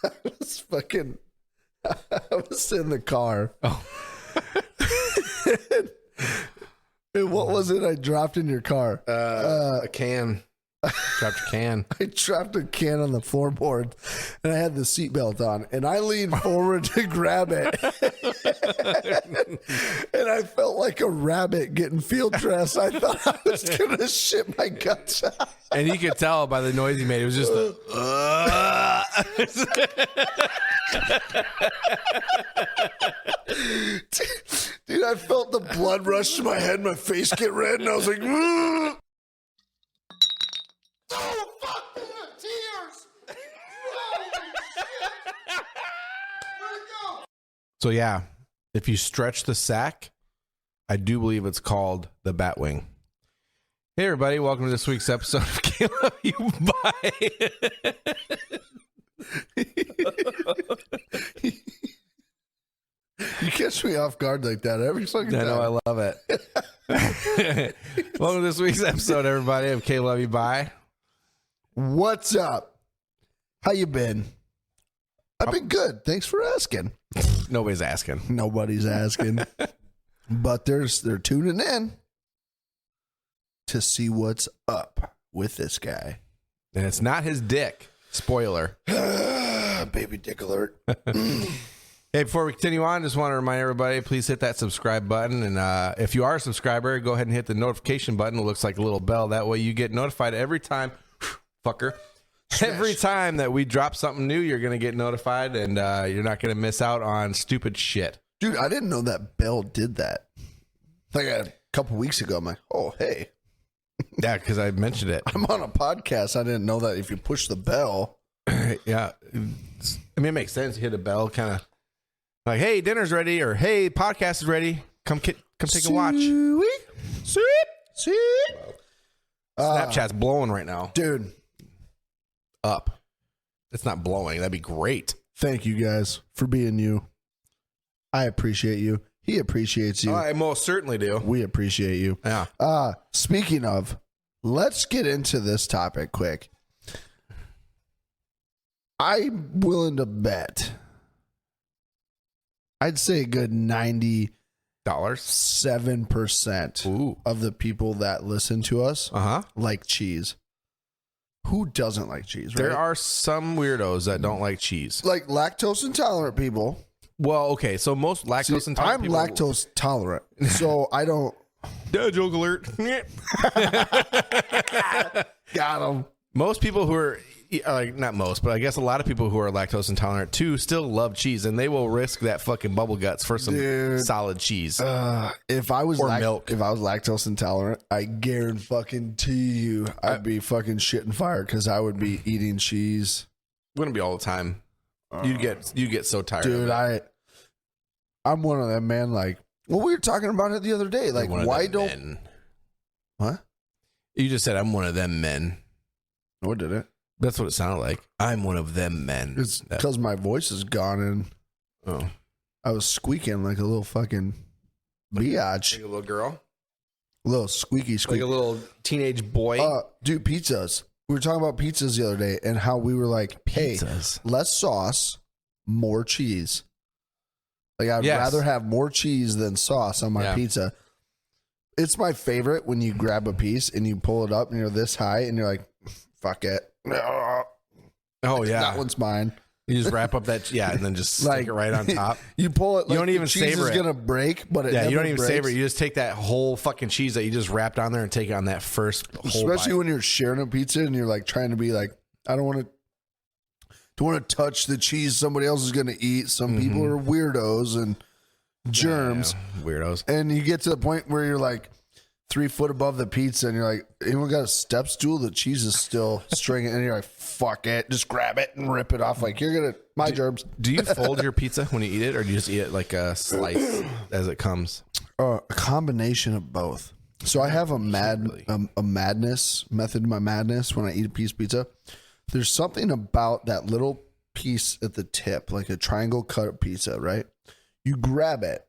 I was in the car. Oh. And what was it I dropped in your car? A can. Dropped a can. I dropped a can on the floorboard, and I had the seatbelt on, and I leaned forward to grab it. And I felt like a rabbit getting field dressed. I thought I was going to shit my guts out. And you could tell by the noise he made. It was just Dude, I felt the blood rush to my head, my face get red, and I was like, oh, fuck, tears. Holy shit. Where'd it go? So yeah, if you stretch the sack, I do believe it's called the Batwing. Hey everybody, welcome to this week's episode of Caleb You Buy. You catch me off guard like that every fucking time. I know, I love it. Welcome to this week's episode, everybody, of Caleb You Buy. What's up? How you been? I've been good. Thanks for asking. Nobody's asking. Nobody's asking. But they're tuning in to see what's up with this guy. And it's not his dick. Spoiler. Baby dick alert. Hey, before we continue on, just want to remind everybody, please hit that subscribe button. And if you are a subscriber, go ahead and hit the notification button. It looks like a little bell. That way you get notified every time, fucker. Smash. Every time that we drop something new, you're going to get notified, and you're not going to miss out on stupid shit. Dude, I didn't know that bell did that. Like a couple weeks ago, I'm like, oh, hey. Yeah, because I mentioned it. I'm on a podcast. I didn't know that if you push the bell. Yeah. I mean, it makes sense. You hit a bell, kind of like, hey, dinner's ready, or hey, podcast is ready. Come take a watch. Snapchat's blowing right now. Dude. Up. It's not blowing. That'd be great. Thank you guys for being you. I appreciate you. He appreciates you. I most certainly do. We appreciate you. Yeah. Speaking of, let's get into this topic quick. I'm willing to bet, I'd say a good 97% of the people that listen to us like cheese. Who doesn't like cheese, right? There are some weirdos that don't like cheese. Like lactose intolerant people. Well, okay, so most lactose intolerant people... I'm lactose tolerant, so I don't... Joke alert. Got him. Most people who are... Like, not most, but I guess a lot of people who are lactose intolerant too still love cheese, and they will risk that fucking bubble guts for some solid cheese. If I was milk. If I was lactose intolerant, I guarantee you I'd be fucking shitting fire because I would be eating cheese. Wouldn't be all the time. You get so tired. Dude, I'm one of them, man. Like, well, we were talking about it the other day. Like, why don't men. What? You just said I'm one of them men. What did it? That's what it sounded like. I'm one of them men. It's because my voice is gone and I was squeaking like a little fucking biatch. Like a little girl? A little squeaky. Like a little teenage boy? Dude, pizzas. We were talking about pizzas the other day and how we were like, hey, less sauce, more cheese. Like, I'd rather have more cheese than sauce on my pizza. It's my favorite when you grab a piece and you pull it up and you're this high and you're like, fuck it. Oh, yeah. That one's mine. You just wrap up that, and then just stick it right on top. You pull it, like, you don't even savor it. The cheese is going to break, but it never you don't even breaks. savor it. You just take that whole fucking cheese that you just wrapped on there and take it on that first whole Especially bite. when you're sharing a pizza and you're like trying to be like, I don't want to touch the cheese somebody else is going to eat. Some people are weirdos and germs. Yeah, weirdos. And you get to the point where you're like 3 foot above the pizza and you're like, anyone got a step stool? The cheese is still stringing. And you're like, fuck it. Just grab it and rip it off. Like, you're going to, germs. Do you fold your pizza when you eat it, or do you just eat it like a slice as it comes? A combination of both. So I have a madness method to my madness when I eat a piece of pizza. There's something about that little piece at the tip, like a triangle cut of pizza, right? You grab it,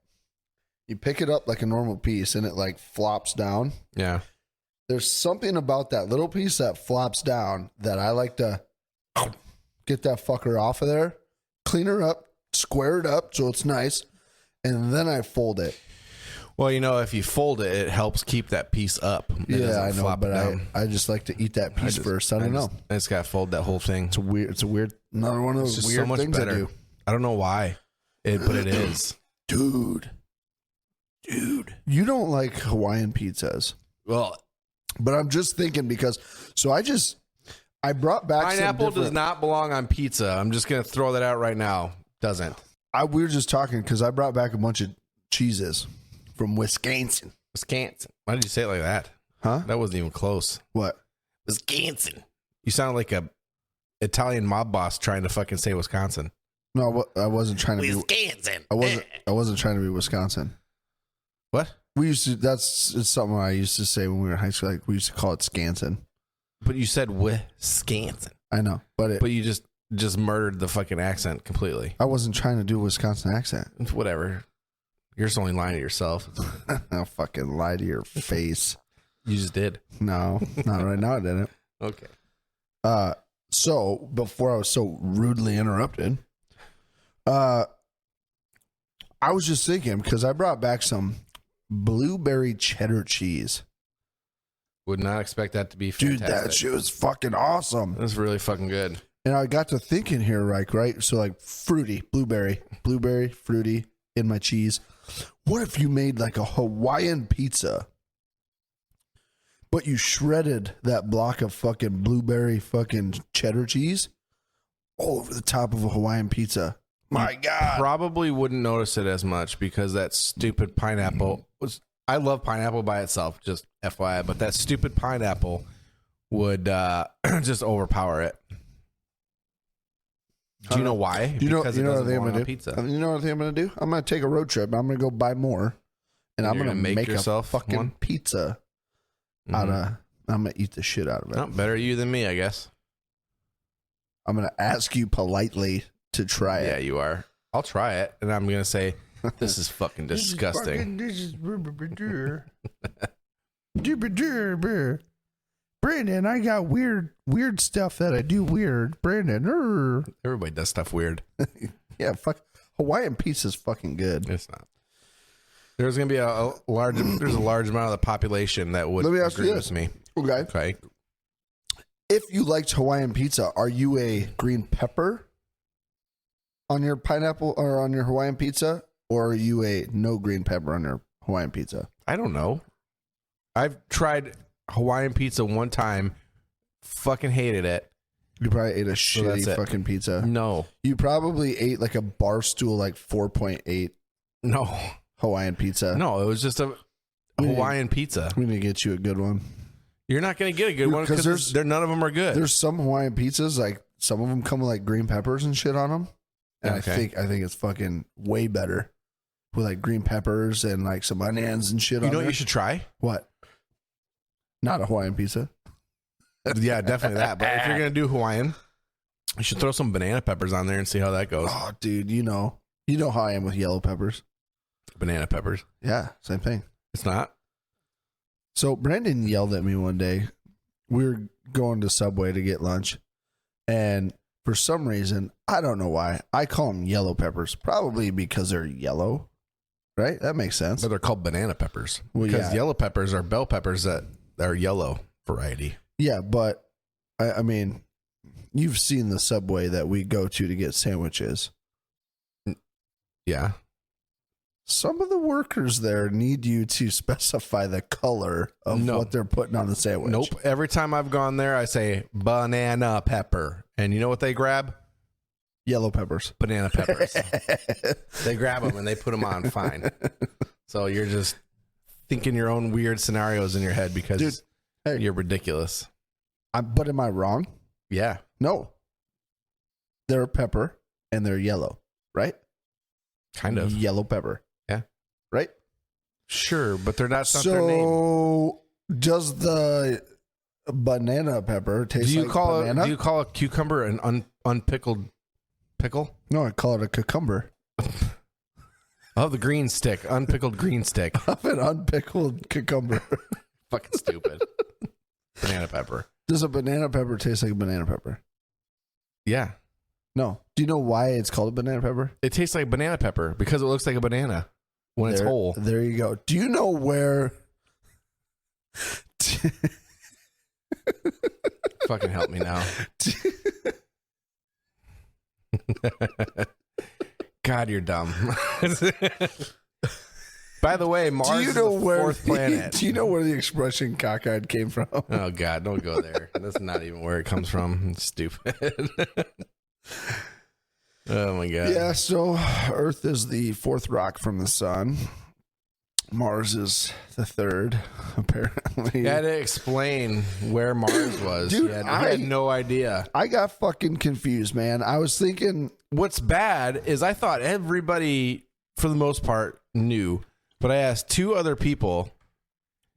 you pick it up like a normal piece, and it like flops down. Yeah. There's something about that little piece that flops down that I like to get that fucker off of there. clean her up, square it up so it's nice, and then I fold it. Well, if you fold it, it helps keep that piece up. Yeah, I know, but I just like to eat that piece first. I don't know. I just got to fold that whole thing. It's a weird, another one of those weird things I do. I don't know why, but it is. Dude. You don't like Hawaiian pizzas. Well, but I'm just thinking because, I brought back pineapple does not belong on pizza. I'm just going to throw that out right now. Doesn't. We were just talking because I brought back a bunch of cheeses from Wisconsin. Why did you say it like that? Huh? That wasn't even close. What? Wisconsin. You sound like a Italian mob boss trying to fucking say Wisconsin. No, I wasn't trying to be Wisconsin. I wasn't trying to be Wisconsin. What? It's something I used to say when we were in high school. Like we used to call it Scanson. But you said Wisconsin. I know, but you just murdered the fucking accent completely. I wasn't trying to do a Wisconsin accent. Whatever. You're just only lying to yourself. I'll fucking lie to your face. You just did. No, not right now. I didn't. Okay. So before I was so rudely interrupted, I was just thinking because I brought back some blueberry cheddar cheese. Would not expect that to be fantastic. Dude, that shit was fucking awesome. That's really fucking good. And I got to thinking here, right? So like fruity, blueberry, fruity in my cheese. What if you made like a Hawaiian pizza, but you shredded that block of fucking blueberry fucking cheddar cheese all over the top of a Hawaiian pizza? My God. Probably wouldn't notice it as much because that stupid pineapple was. I love pineapple by itself, just FYI, but that stupid pineapple would just overpower it. Do you know why? Because you know what I think I'm gonna do? Pizza. You know what I think I'm gonna do? I'm gonna take a road trip. I'm gonna go buy more, and I'm gonna make yourself a fucking pizza out of. I'm gonna eat the shit out of it. Oh, better you than me, I guess. I'm gonna ask you politely to try it. Yeah, you are. I'll try it, and I'm gonna say, "This is fucking disgusting." This is Brandon, I got weird stuff that I do weird. Brandon, everybody does stuff weird. Yeah, fuck. Hawaiian pizza's fucking good. It's not. There's gonna be a large amount of the population that would agree with me. Okay. If you liked Hawaiian pizza, are you a green pepper on your pineapple or on your Hawaiian pizza, or are you a no green pepper on your Hawaiian pizza? I don't know. I've tried Hawaiian pizza one time, fucking hated it. You probably ate a shitty fucking pizza. No. You probably ate like a Barstool like 4.8. No. Hawaiian pizza. No, it was just a Hawaiian pizza. We need to get you a good one. You're not going to get a good one because none of them are good. There's some Hawaiian pizzas, like some of them come with like green peppers and shit on them. And I think it's fucking way better with like green peppers and like some onions and shit on it. You know what you should try? What? Not a Hawaiian pizza. Yeah, definitely that. But if you're going to do Hawaiian, you should throw some banana peppers on there and see how that goes. Oh, dude, you know how I am with yellow peppers. Banana peppers. Yeah, same thing. It's not. So Brandon yelled at me one day. We were going to Subway to get lunch. And for some reason, I don't know why, I call them yellow peppers. Probably because they're yellow. Right? That makes sense. But they're called banana peppers. Because yellow peppers are bell peppers that are yellow variety. Yeah, but I mean, you've seen the Subway that we go to get sandwiches. Yeah. Some of the workers there need you to specify the color of what they're putting on the sandwich. Nope. Every time I've gone there, I say banana pepper. And you know what they grab? Yellow peppers. Banana peppers. They grab them and they put them on fine. So you're just thinking your own weird scenarios in your head because you're ridiculous. But am I wrong? Yeah. No. They're a pepper and they're yellow, right? Kind of. Yellow pepper. Yeah. Right? Sure, but they're not their name. So does the banana pepper taste like banana? Do you call a cucumber an unpickled pickle? No, I call it a cucumber. Oh, the green stick. Unpickled green stick. Of an unpickled cucumber. Fucking stupid. Banana pepper. Does a banana pepper taste like a banana pepper? Yeah. No. Do you know why it's called a banana pepper? It tastes like banana pepper because it looks like a banana when it's whole. There you go. Do you know where? Fucking help me now. God, you're dumb. By the way, Mars is the fourth planet. Do you know where the expression cockeyed came from? Oh, God, don't go there. That's not even where it comes from. It's stupid. Oh, my God. Yeah, so Earth is the fourth rock from the sun. Mars is the third, apparently. You had to explain where Mars was. Dude, I had no idea. I got fucking confused, man. I was thinking... What's bad is I thought everybody, for the most part, knew. But I asked 2 other people.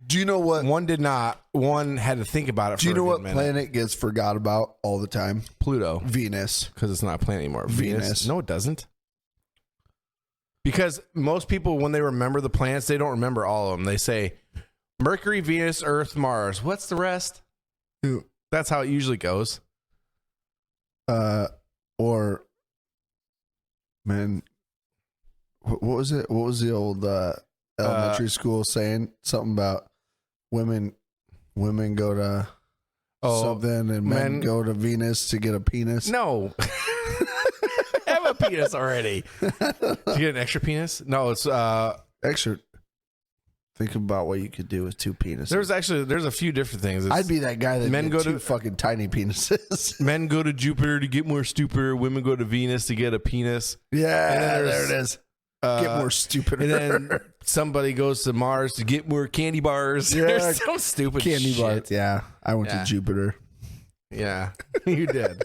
Do you know what? One did not. One had to think about it for a good minute. Do you know what planet gets forgot about all the time? Pluto. Venus. Because it's not a planet anymore. Venus. No, it doesn't. Because most people, when they remember the planets, they don't remember all of them. They say Mercury, Venus, Earth, Mars. What's the rest? Who? That's how it usually goes. Or, man, what was it? What was the old elementary school saying? Something about women go to something and men go to Venus to get a penis. No. I have a penis already. Do you get an extra penis? No, it's extra. Think about what you could do with 2 penises. There's a few different things. I'd be that guy that men go 2 to fucking tiny penises. Men go to Jupiter to get more stupider. Women go to Venus to get a penis. Yeah, there it is. Get more stupider. And then somebody goes to Mars to get more candy bars. Yeah, there's some stupid candy shit. bars. Yeah, I went to Jupiter. Yeah, you did.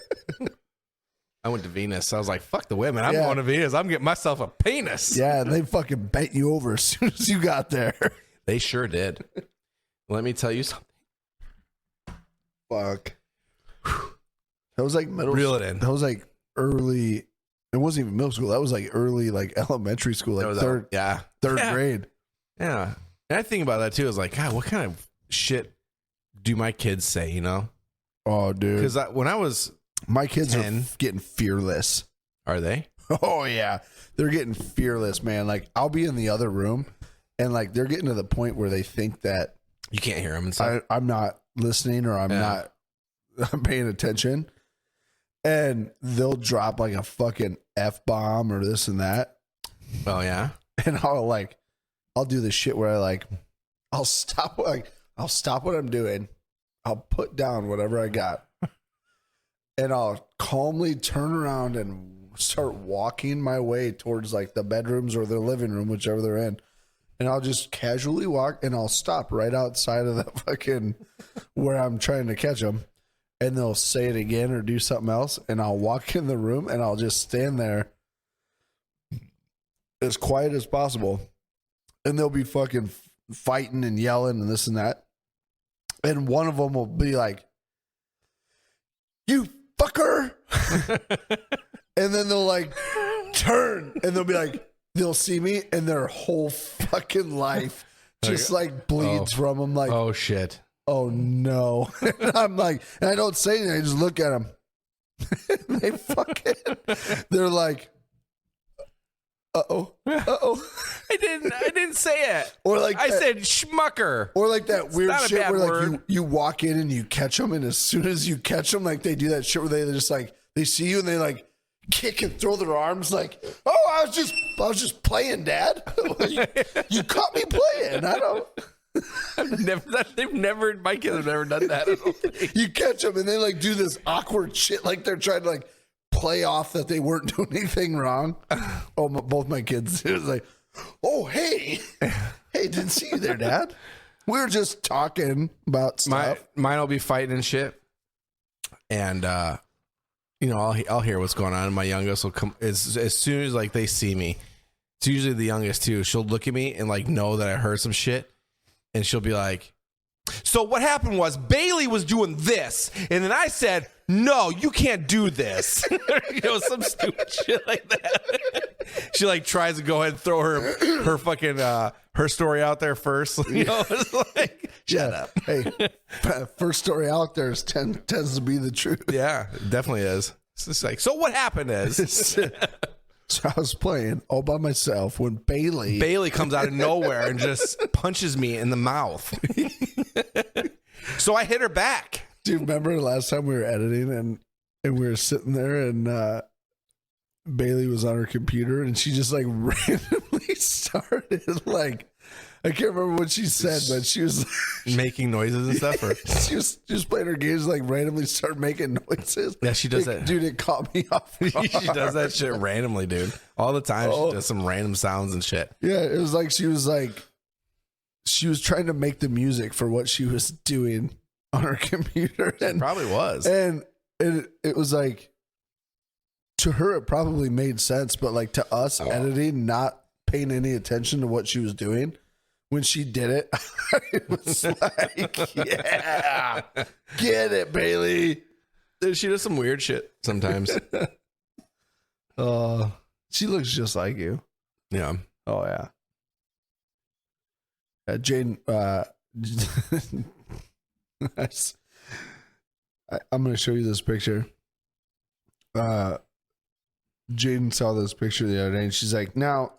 I went to Venus. I was like, fuck the women. I'm going to Venus. I'm getting myself a penis. Yeah, they fucking bent you over as soon as you got there. They sure did. Let me tell you something. Fuck. That was like middle Reel it in. That was like early. It wasn't even middle school. That was like early, like elementary school, like third grade. Yeah. And I think about that too. Is like, God, what kind of shit do my kids say, you know? Oh, dude. Because when I was my kids 10, are getting fearless. Are they? Oh, yeah. They're getting fearless, man. Like, I'll be in the other room, and like they're getting to the point where they think that you can't hear them and stuff. I'm not listening or I'm paying attention. And they'll drop like a fucking F-bomb or this and that. Oh, yeah? And I'll do this shit where I'll stop what I'm doing. I'll put down whatever I got. And I'll calmly turn around and start walking my way towards like the bedrooms or the living room, whichever they're in. And I'll just casually walk and I'll stop right outside of the fucking where I'm trying to catch them. And they'll say it again or do something else. And I'll walk in the room and I'll just stand there as quiet as possible. And they'll be fucking fighting and yelling and this and that. And one of them will be like, "You fucker." And then they'll like turn and they'll be like, they'll see me and their whole fucking life just like bleeds from them. Like, oh shit. Oh no. And I'm like, and I don't say anything. I just look at them. They're like, uh-oh. I didn't say it. Or like I said schmucker. Or like that It's weird not a shit bad where word. like you walk in and you catch them, and as soon as you catch them, like they do that shit where they just like they see you and they like kick and throw their arms like, "Oh, I was just playing, Dad." You caught me playing. I don't. My kids have never done that. I don't think. You catch them and they like do this awkward shit, like they're trying to like play off that they weren't doing anything wrong. Oh, both my kids. It was like, "Oh, hey, didn't see you there, Dad. We were just talking about stuff." Mine will be fighting and shit, and I'll hear what's going on. And my youngest will come as soon as like they see me. It's usually the youngest too. She'll look at me and like know that I heard some shit, and she'll be like, "So what happened was Bailey was doing this, and then I said, 'No, you can't do this.'" Some stupid shit like that. She like tries to go ahead and throw her fucking her story out there first. It's like, shut up. Hey, first story out there tends to be the truth. Yeah, it definitely is. It's just like, so what happened is So I was playing all by myself when Bailey comes out of nowhere and just punches me in the mouth. So I hit her back. Do you remember the last time we were editing and we were sitting there and Bailey was on her computer and she just like randomly started like, I can't remember what she said, but she was making noises and stuff. Or she was just playing her games, like randomly started making noises. Yeah, she does that. Dude, it caught me off guard. She does that shit randomly, dude. All the time. She does some random sounds and shit. Yeah, it was like she was trying to make the music for what she was doing on her computer. And, Probably was. And it was like, to her, it probably made sense, but like to us editing, not paying any attention to what she was doing, when she did it, it was like, yeah, get it, Bailey. Dude, she does some weird shit sometimes. She looks just like you. Yeah. Oh, yeah. Jane, I'm going to show you this picture. Jaden saw this picture the other day, and she's like, now,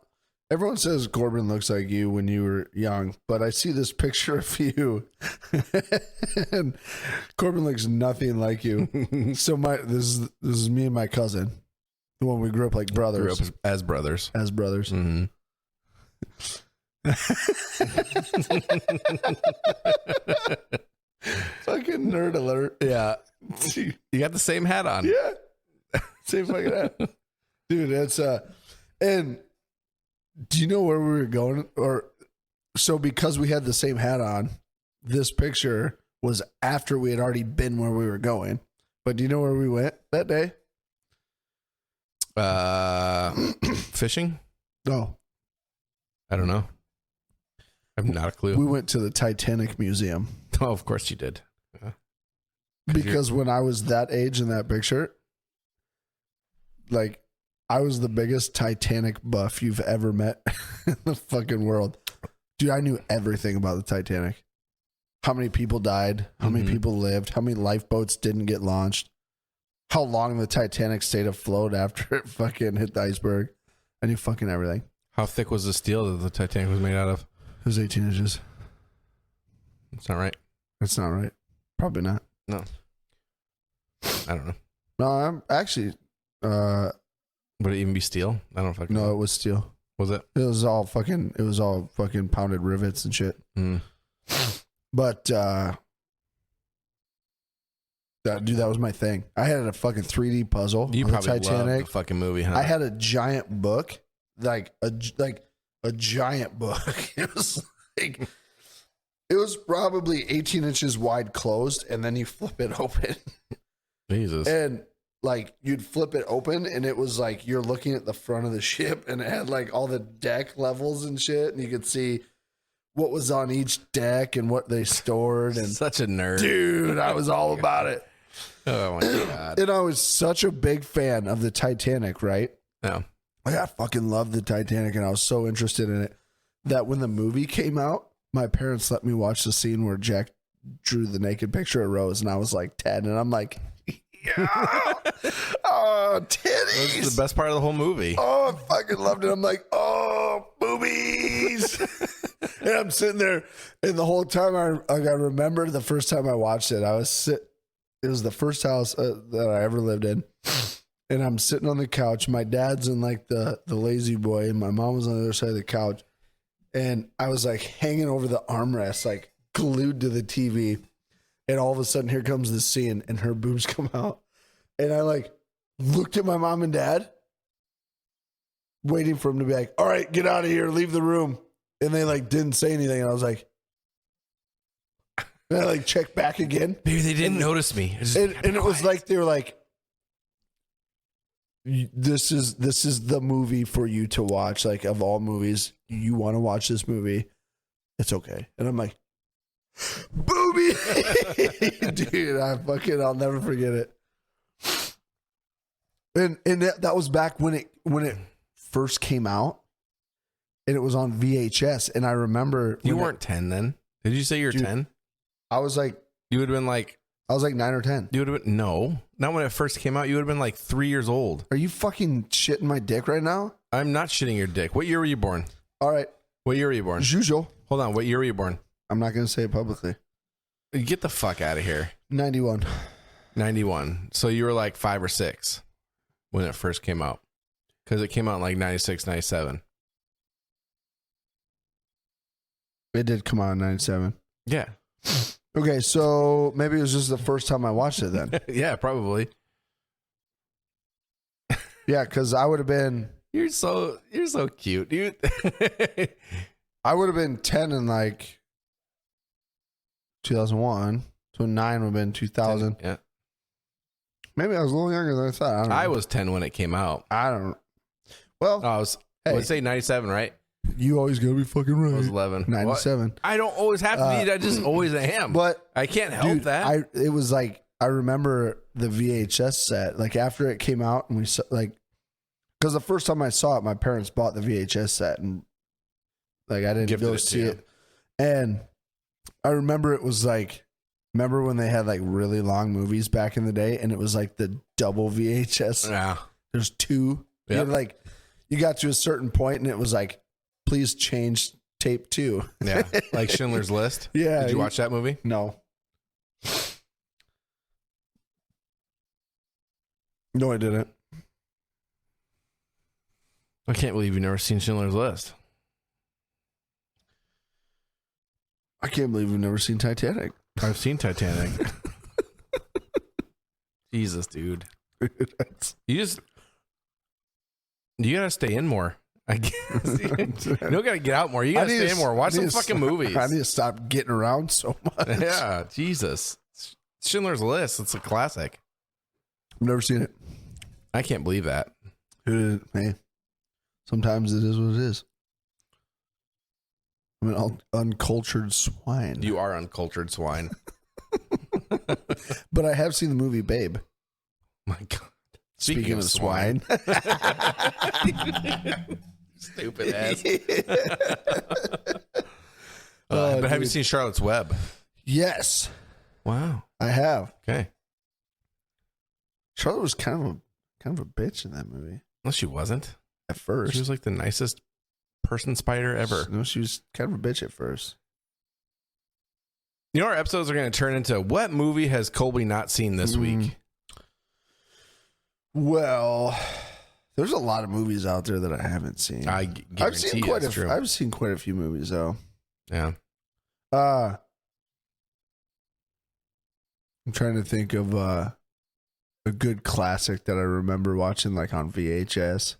everyone says Corbin looks like you when you were young, but I see this picture of you, and Corbin looks nothing like you. So this is me and my cousin, the one we grew up like brothers. Grew up as brothers. As brothers. Mm-hmm. Fucking nerd alert. Yeah. You got the same hat on. Yeah. Same fucking hat. Dude, that's and do you know where we were going? Or so because we had the same hat on, this picture was after we had already been where we were going. But do you know where we went that day? Fishing? No. I don't know. I have not a clue. We went to the Titanic Museum. Oh, of course you did. Because when I was that age in that picture, like, I was the biggest Titanic buff you've ever met in the fucking world. Dude, I knew everything about the Titanic. How many people died, how many people lived, how many lifeboats didn't get launched, how long the Titanic stayed afloat after it fucking hit the iceberg. I knew fucking everything. How thick was the steel that the Titanic was made out of? It was 18 inches. That's not right. That's not right. Probably not. No. I don't know. No, I'm actually... Would it even be steel? I don't fucking know. No, it was steel. Was it? It was all fucking pounded rivets and shit. Mm. But dude, that was my thing. I had a fucking 3D puzzle. You on probably the Titanic. loved the fucking movie, huh? I had a giant book, like a giant book. It was like, it was probably 18 inches wide closed, and then you flip it open. Jesus. And like you'd flip it open, and it was like you're looking at the front of the ship, and it had like all the deck levels and shit, and you could see what was on each deck and what they stored. And such a nerd, dude, I was all about it. Oh my god! And I was such a big fan of the Titanic, right? No, like, I fucking loved the Titanic, and I was so interested in it that when the movie came out, my parents let me watch the scene where Jack drew the naked picture of Rose, and I was like 10, and I'm like, yeah, oh, titties. that's the best part of the whole movie. Oh, I fucking loved it. I'm like, oh, boobies. And I'm sitting there, and the whole time I remember the first time I watched it, it was the first house that I ever lived in. And I'm sitting on the couch. My dad's in like the lazy boy, and my mom was on the other side of the couch. And I was like hanging over the armrest, like glued to the TV. And all of a sudden, here comes this scene, and her boobs come out. And I like looked at my mom and dad, waiting for him to be like, all right, get out of here, leave the room. And they like didn't say anything. And I was like, and I like checked back again. Maybe they didn't notice me. And it was like, they were like, this is the movie for you to watch. Like, of all movies, you want to watch this movie, it's okay. And I'm like, booby. Dude, I'll never forget it. And that was back when it first came out, and it was on VHS. And I remember you weren't 10 then. Did you say you were 10? I was like, you would have been like I was like 9 or 10. You would have been not when it first came out. You would have been like 3 years old. Are you fucking shitting my dick right now? I'm not shitting your dick. What year were you born? All right. What year were you born? As usual. Hold on. What year were you born? I'm not going to say it publicly. Get the fuck out of here. 91. 91. So you were like 5 or 6 when it first came out. Because it came out in like 96, 97. It did come out in 97. Yeah. Okay, so maybe it was just the first time I watched it then. Yeah, probably. Yeah, because I would have been... You're so cute, dude. I would have been 10 in like 2001. So 9 would have been 2000. Yeah. Maybe I was a little younger than I thought. I don't know. I was 10 when it came out. I don't. Well, I would say 97, right? You always gotta be fucking right. I was 11. 97. What? I don't always have to be. I just always am. But I can't help dude, that. It was like I remember the VHS set. Like after it came out, and we saw like because the first time I saw it, my parents bought the VHS set, and like I didn't go see it. And I remember it was like, remember when they had like really long movies back in the day, and it was like the double VHS. Yeah, there's 2. Yep. Like you got to a certain point, and it was like, please change tape 2. Yeah, like Schindler's List. Yeah. Did you watch that movie? No. No, I didn't. I can't believe you've never seen Schindler's List. I can't believe we've never seen Titanic. I've seen Titanic. Jesus, dude. You gotta stay in more. I guess. You don't gotta get out more. You gotta stay in more. Watch some fucking movies. I need to stop getting around so much. Yeah, Jesus. Schindler's List. It's a classic. I've never seen it. I can't believe that. Hey, sometimes it is what it is. I'm an uncultured swine. You are uncultured swine. But I have seen the movie Babe. My God. Speaking of swine. Stupid ass. But have you seen Charlotte's Web? Yes. Wow. I have. Okay. Charlotte was kind of a bitch in that movie. No, she wasn't. At first. She was like the nicest person spider ever. No, she was kind of a bitch at first. You know, our episodes are going to turn into what movie has Colby not seen this week? Well, there's a lot of movies out there that I haven't seen. I've seen quite a few movies though. Yeah. I'm trying to think of a good classic that I remember watching like on VHS.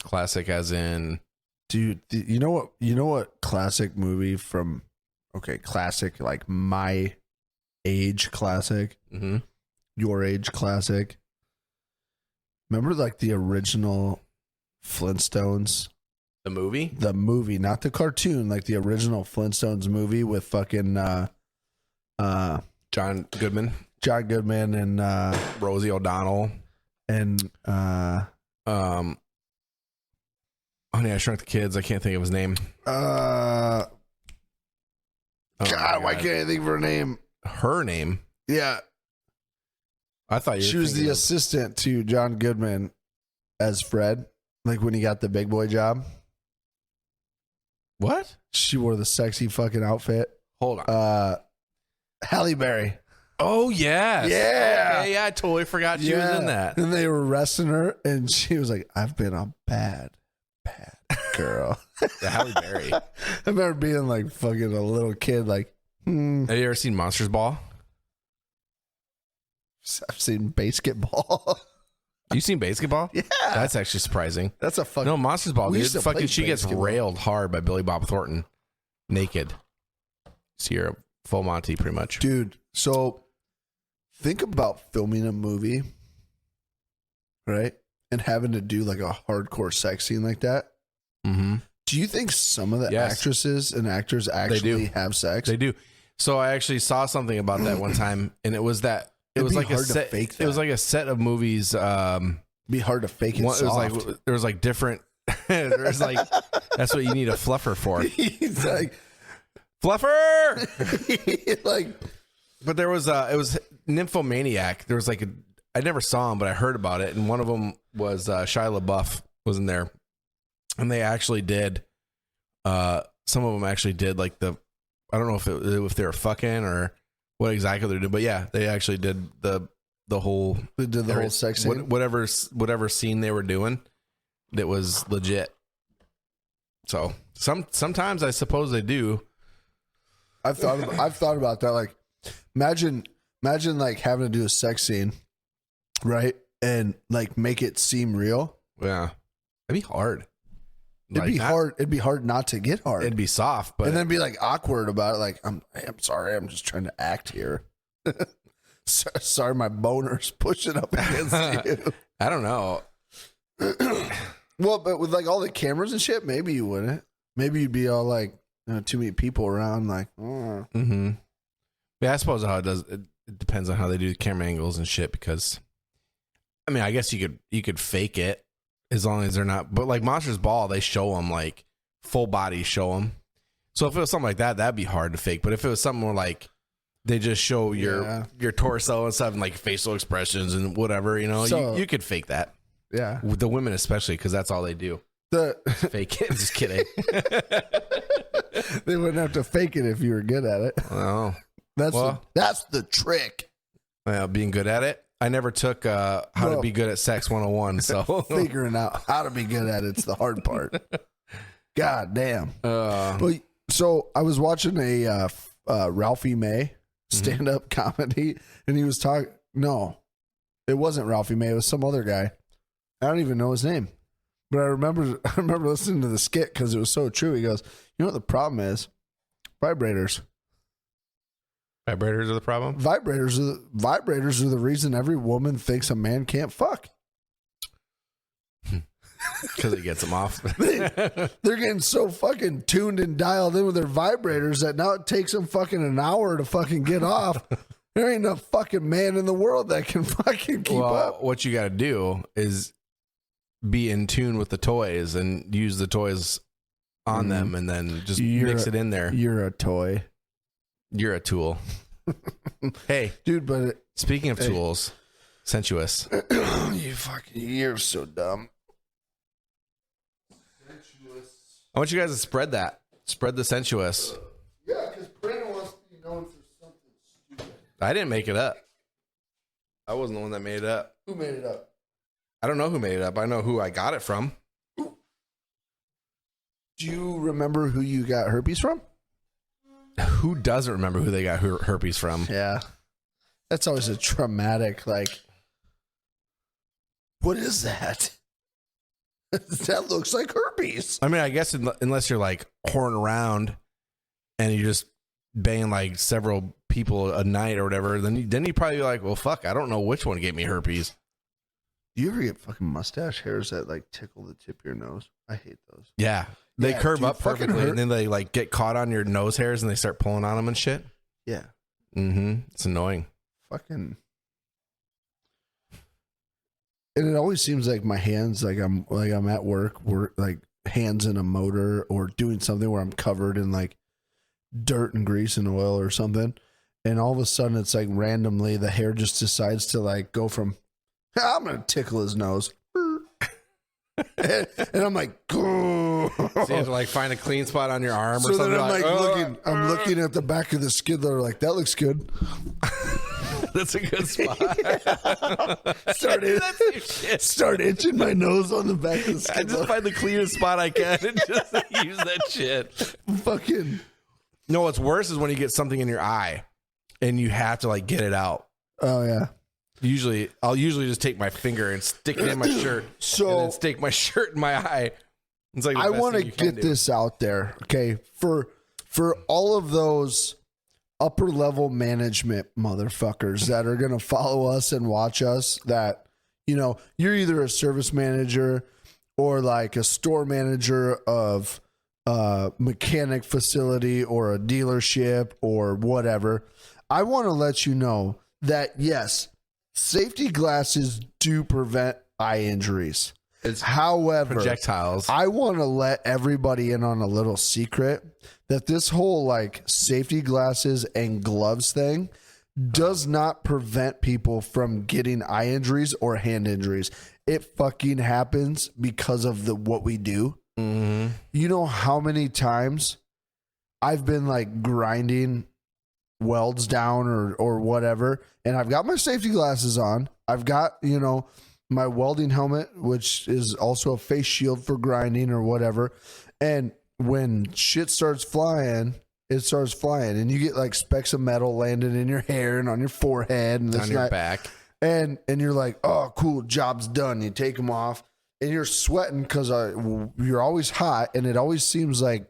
Classic as in, dude, you know what classic movie from classic like my age classic, your age classic. Remember like the original Flintstones? the movie? The movie, not the cartoon, like the original Flintstones movie with fucking John Goodman and Rosie O'Donnell and Honey, I Shrunk the Kids. I can't think of his name. God, why can't I think of her name? Her name? Yeah. I thought she was the assistant to John Goodman as Fred, like when he got the big boy job. What? She wore the sexy fucking outfit. Hold on. Halle Berry. Oh, yes. Yeah. Okay, yeah, I totally forgot she was in that. And they were arresting her, and she was like, I've been a bad girl. The Halle Berry. I remember being like fucking a little kid, like, Have you ever seen Monsters Ball? I've seen basketball. You seen basketball? Yeah. That's actually surprising. That's a fucking... No, Monsters Ball. We Dude, used to fucking play she gets basketball. railed hard by Billy Bob Thornton. Naked. See her full Monty, pretty much. Dude, so think about filming a movie, right? And having to do like a hardcore sex scene like that. Mm-hmm. Do you think some of the Yes. actresses and actors actually have sex? They do. So I actually saw something about that one time, and it was that it It'd was be like a hard to set. fake It was that. like a set of movies. It'd be hard to fake it. It was like soft. there was like different. There's like that's what you need a fluffer for. He's like, Fluffer. like, But there was it was Nymphomaniac. There was like I never saw him, but I heard about it, and one of them was Shia LaBeouf was in there, and they actually did. Some of them actually did like I don't know if they were fucking or what exactly they did, but yeah, they actually did the whole. They did the whole sex scene. Whatever scene they were doing, that was legit. So sometimes I suppose they do. I've thought about that. Like, imagine like having to do a sex scene, right? And like make it seem real. Yeah, it'd be hard. It'd be hard not to get hard. It'd be soft, but and then be like awkward about it. Like, I'm sorry, I'm just trying to act here. Sorry, my boner's pushing up against you. I don't know. Well, but with like all the cameras and shit, maybe you wouldn't. Maybe you'd be all like, too many people around. Like, mm-hmm. Yeah, I suppose how it does. It depends on how they do the camera angles and shit. Because, I mean, I guess you could fake it as long as they're not. But like Monsters Ball, they show them like full body, show them. So if it was something like that, that'd be hard to fake. But if it was something more like they just show your torso and stuff and like facial expressions and whatever, so, you could fake that. Yeah, the women especially, because that's all they do. Fake it. Just kidding. They wouldn't have to fake it if you were good at it. Oh, that's the trick. Well, being good at it. I never took how to be good at sex 101. So figuring out how to be good at it's the hard part. God damn. So I was watching a Ralphie May stand-up comedy, and he was talking. No, it wasn't Ralphie May. It was some other guy. I don't even know his name, but I remember listening to the skit because it was so true. He goes, "You know what the problem is? Vibrators. Vibrators are the problem. Vibrators are the reason every woman thinks a man can't fuck." Because he gets them off. They're getting so fucking tuned and dialed in with their vibrators that now it takes them fucking an hour to fucking get off. There ain't no fucking man in the world that can fucking keep up. What you got to do is be in tune with the toys and use the toys on them, and then just mix it in there. You're a toy. You're a tool. Hey, dude, but speaking of tools, sensuous. You're so dumb. I want you guys to spread that. Spread the sensuous. Yeah, because Brandon wants to be known for something stupid. I didn't make it up. I wasn't the one that made it up. Who made it up? I don't know who made it up. I know who I got it from. Do you remember who you got herpes from? Who doesn't remember who they got herpes from? Yeah. That's always a traumatic, like, what is that? That looks like herpes. I mean, I guess unless you're like whoring around and you're just banging like several people a night or whatever, then you probably be like, well, fuck, I don't know which one gave me herpes. Do you ever get fucking mustache hairs that like tickle the tip of your nose? I hate those. Yeah. They curve up perfectly and then they like get caught on your nose hairs and they start pulling on them and shit. Yeah. Mm-hmm. It's annoying. Fucking. And it always seems like my hands, like I'm at work, like hands in a motor or doing something where I'm covered in like dirt and grease and oil or something. And all of a sudden it's like randomly the hair just decides to like go from, I'm going to tickle his nose. and I'm like, oh. So you have to like find a clean spot on your arm or something. So then I'm looking at the back of the skid loader like, that looks good. That's a good spot. Start itching my nose on the back of the skid loader. I just find the cleanest spot I can and just use that shit. Fucking. No, what's worse is when you get something in your eye and you have to like get it out. Oh yeah. I'll usually just take my finger and stick it in my shirt. And then stick my shirt in my eye. It's like I want to get this out there, okay? For all of those upper level management motherfuckers that are going to follow us and watch us, that, you're either a service manager or like a store manager of a mechanic facility or a dealership or whatever. I want to let you know that yes, safety glasses do prevent eye injuries. However, projectiles. I want to let everybody in on a little secret that this whole like safety glasses and gloves thing does not prevent people from getting eye injuries or hand injuries. It fucking happens because of what we do. Mm-hmm. You know how many times I've been like grinding welds down or whatever, and I've got my safety glasses on. I've got, you know, my welding helmet, which is also a face shield for grinding or whatever. And when shit starts flying, it starts flying, and you get like specks of metal landing in your hair and on your forehead and this on your back. And you're like, oh, cool, job's done. You take them off, and you're sweating because you're always hot, and it always seems like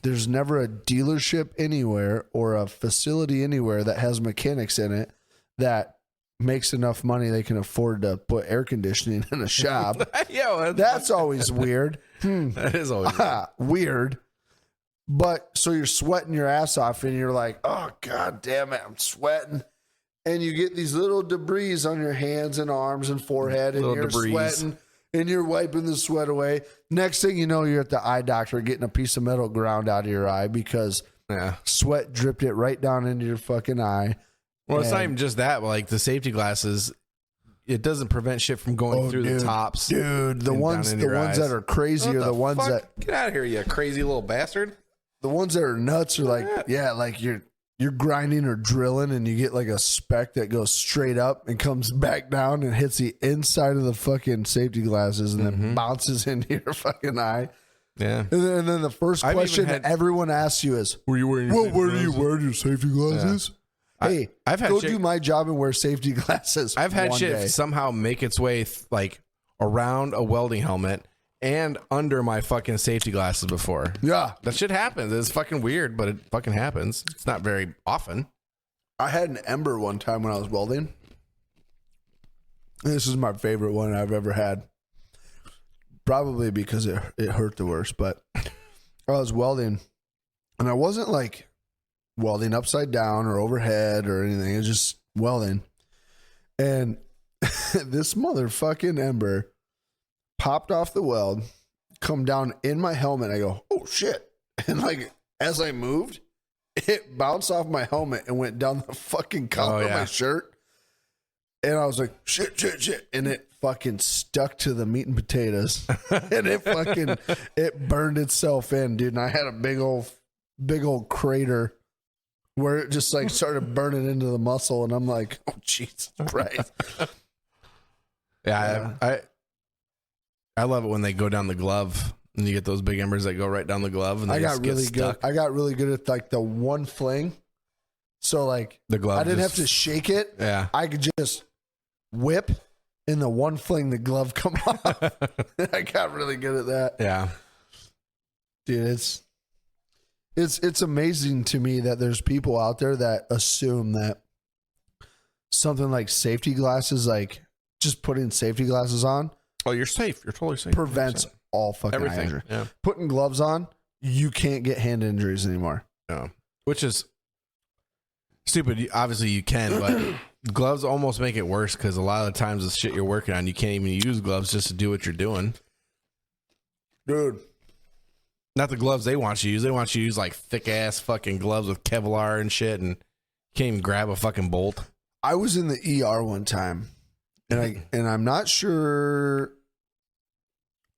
there's never a dealership anywhere or a facility anywhere that has mechanics in it that makes enough money they can afford to put air conditioning in a shop. Yeah, that's always weird. That is always weird. But so you're sweating your ass off, and you're like, oh, God damn it, I'm sweating. And you get these little debris on your hands and arms and forehead, and you're sweating, and you're wiping the sweat away. Next thing you know, you're at the eye doctor getting a piece of metal ground out of your eye because sweat dripped it right down into your fucking eye. Well, it's not even just that, but like the safety glasses, it doesn't prevent shit from going through the tops. Dude, the ones that are crazy are the ones that... Get out of here, you crazy little bastard. The ones that are nuts are like, like you're grinding or drilling, and you get like a speck that goes straight up and comes back down and hits the inside of the fucking safety glasses and then bounces into your fucking eye. Yeah. And then the first question that everyone asks you is, were you wearing your where do you wear your safety glasses? Yeah. Hey, I've had do my job and wear safety glasses. I've had shit somehow make its way like around a welding helmet and under my fucking safety glasses before. Yeah. That shit happens. It's fucking weird, but it fucking happens. It's not very often. I had an ember one time when I was welding. This is my favorite one I've ever had. Probably because it hurt the worst, but I was welding, and I wasn't like welding upside down or overhead or anything. It was just welding. And this motherfucking ember popped off the weld, come down in my helmet. I go, oh shit. And like, as I moved, it bounced off my helmet and went down the fucking collar of my shirt. And I was like, shit. And it fucking stuck to the meat and potatoes. And it burned itself in, dude. And I had a big old crater where it just like started burning into the muscle. And I'm like, oh, Jesus Christ. I love it when they go down the glove and you get those big embers that go right down the glove. And I got really good. I got really good at like the one fling. So like the glove, I didn't have to shake it. Yeah, I could just whip in the one fling, the glove come off. I got really good at that. Yeah, dude, it's amazing to me that there's people out there that assume that something like safety glasses, like just putting safety glasses on. Oh, you're safe. You're totally safe. Prevents all fucking everything. Injury. Yeah. Putting gloves on, you can't get hand injuries anymore. No, which is stupid. Obviously, you can, but gloves almost make it worse because a lot of the times the shit you're working on, you can't even use gloves just to do what you're doing. Dude. Not the gloves they want you to use. They want you to use like thick ass fucking gloves with Kevlar and shit, and you can't even grab a fucking bolt. I was in the ER one time. And I'm not sure.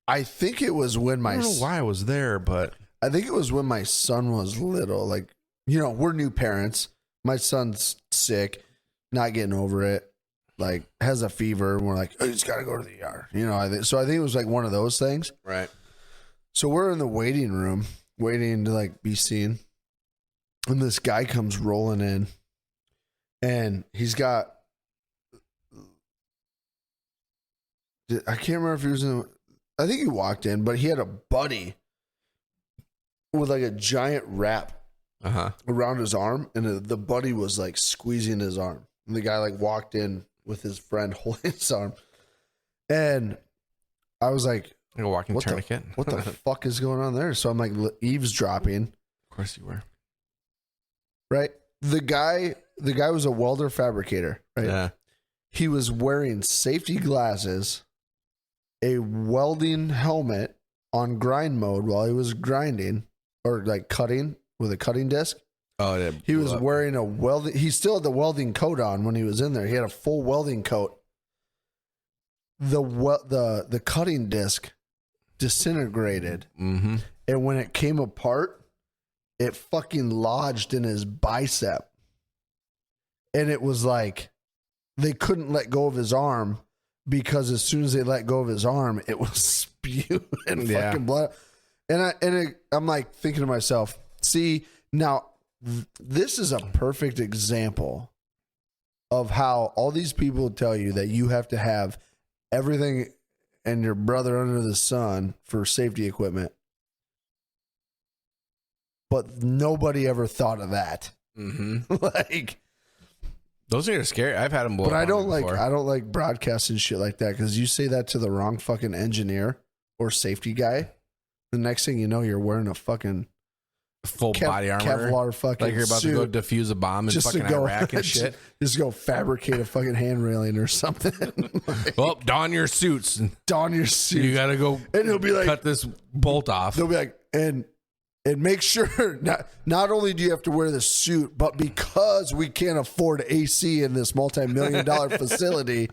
I think it was when I don't know why I was there, but I think it was when my son was little. Like, you know, we're new parents. My son's sick, not getting over it. Like, has a fever. And we're like, oh, he's got to go to the ER. You know, so I think it was like one of those things. Right. So we're in the waiting room, waiting to like be seen, and this guy comes rolling in, and he's got. I can't remember if he was in. I think he walked in, but he had a buddy with like a giant wrap around his arm, and the buddy was like squeezing his arm. And the guy like walked in with his friend holding his arm, and I was like, "Like a walking tourniquet." What the fuck is going on there? So I'm like eavesdropping. Of course you were. Right. The guy was a welder fabricator. Right. Yeah. He was wearing safety glasses, a welding helmet on grind mode while he was grinding or like cutting with a cutting disc. Oh, he was wearing a welding. He still had the welding coat on when he was in there. He had a full welding coat. The cutting disc disintegrated, and when it came apart, it fucking lodged in his bicep, and it was like they couldn't let go of his arm because as soon as they let go of his arm, it was spewing fucking blood. And I'm like thinking to myself, see, now this is a perfect example of how all these people tell you that you have to have everything and your brother under the sun for safety equipment. But nobody ever thought of that. Like, those are scary. I've had them blow. But I don't like broadcasting shit like that, because you say that to the wrong fucking engineer or safety guy, the next thing you know, you're wearing a fucking full body armor, Kevlar fucking like you're about suit to go defuse a bomb in fucking Iraq and shit. Just go fabricate a fucking hand railing or something. Like, well, don your suits. Don your suit. You gotta go. And he'll be like, cut this bolt off. They'll be like, and make sure not only do you have to wear the suit, but because we can't afford AC in this multi-million-dollar facility,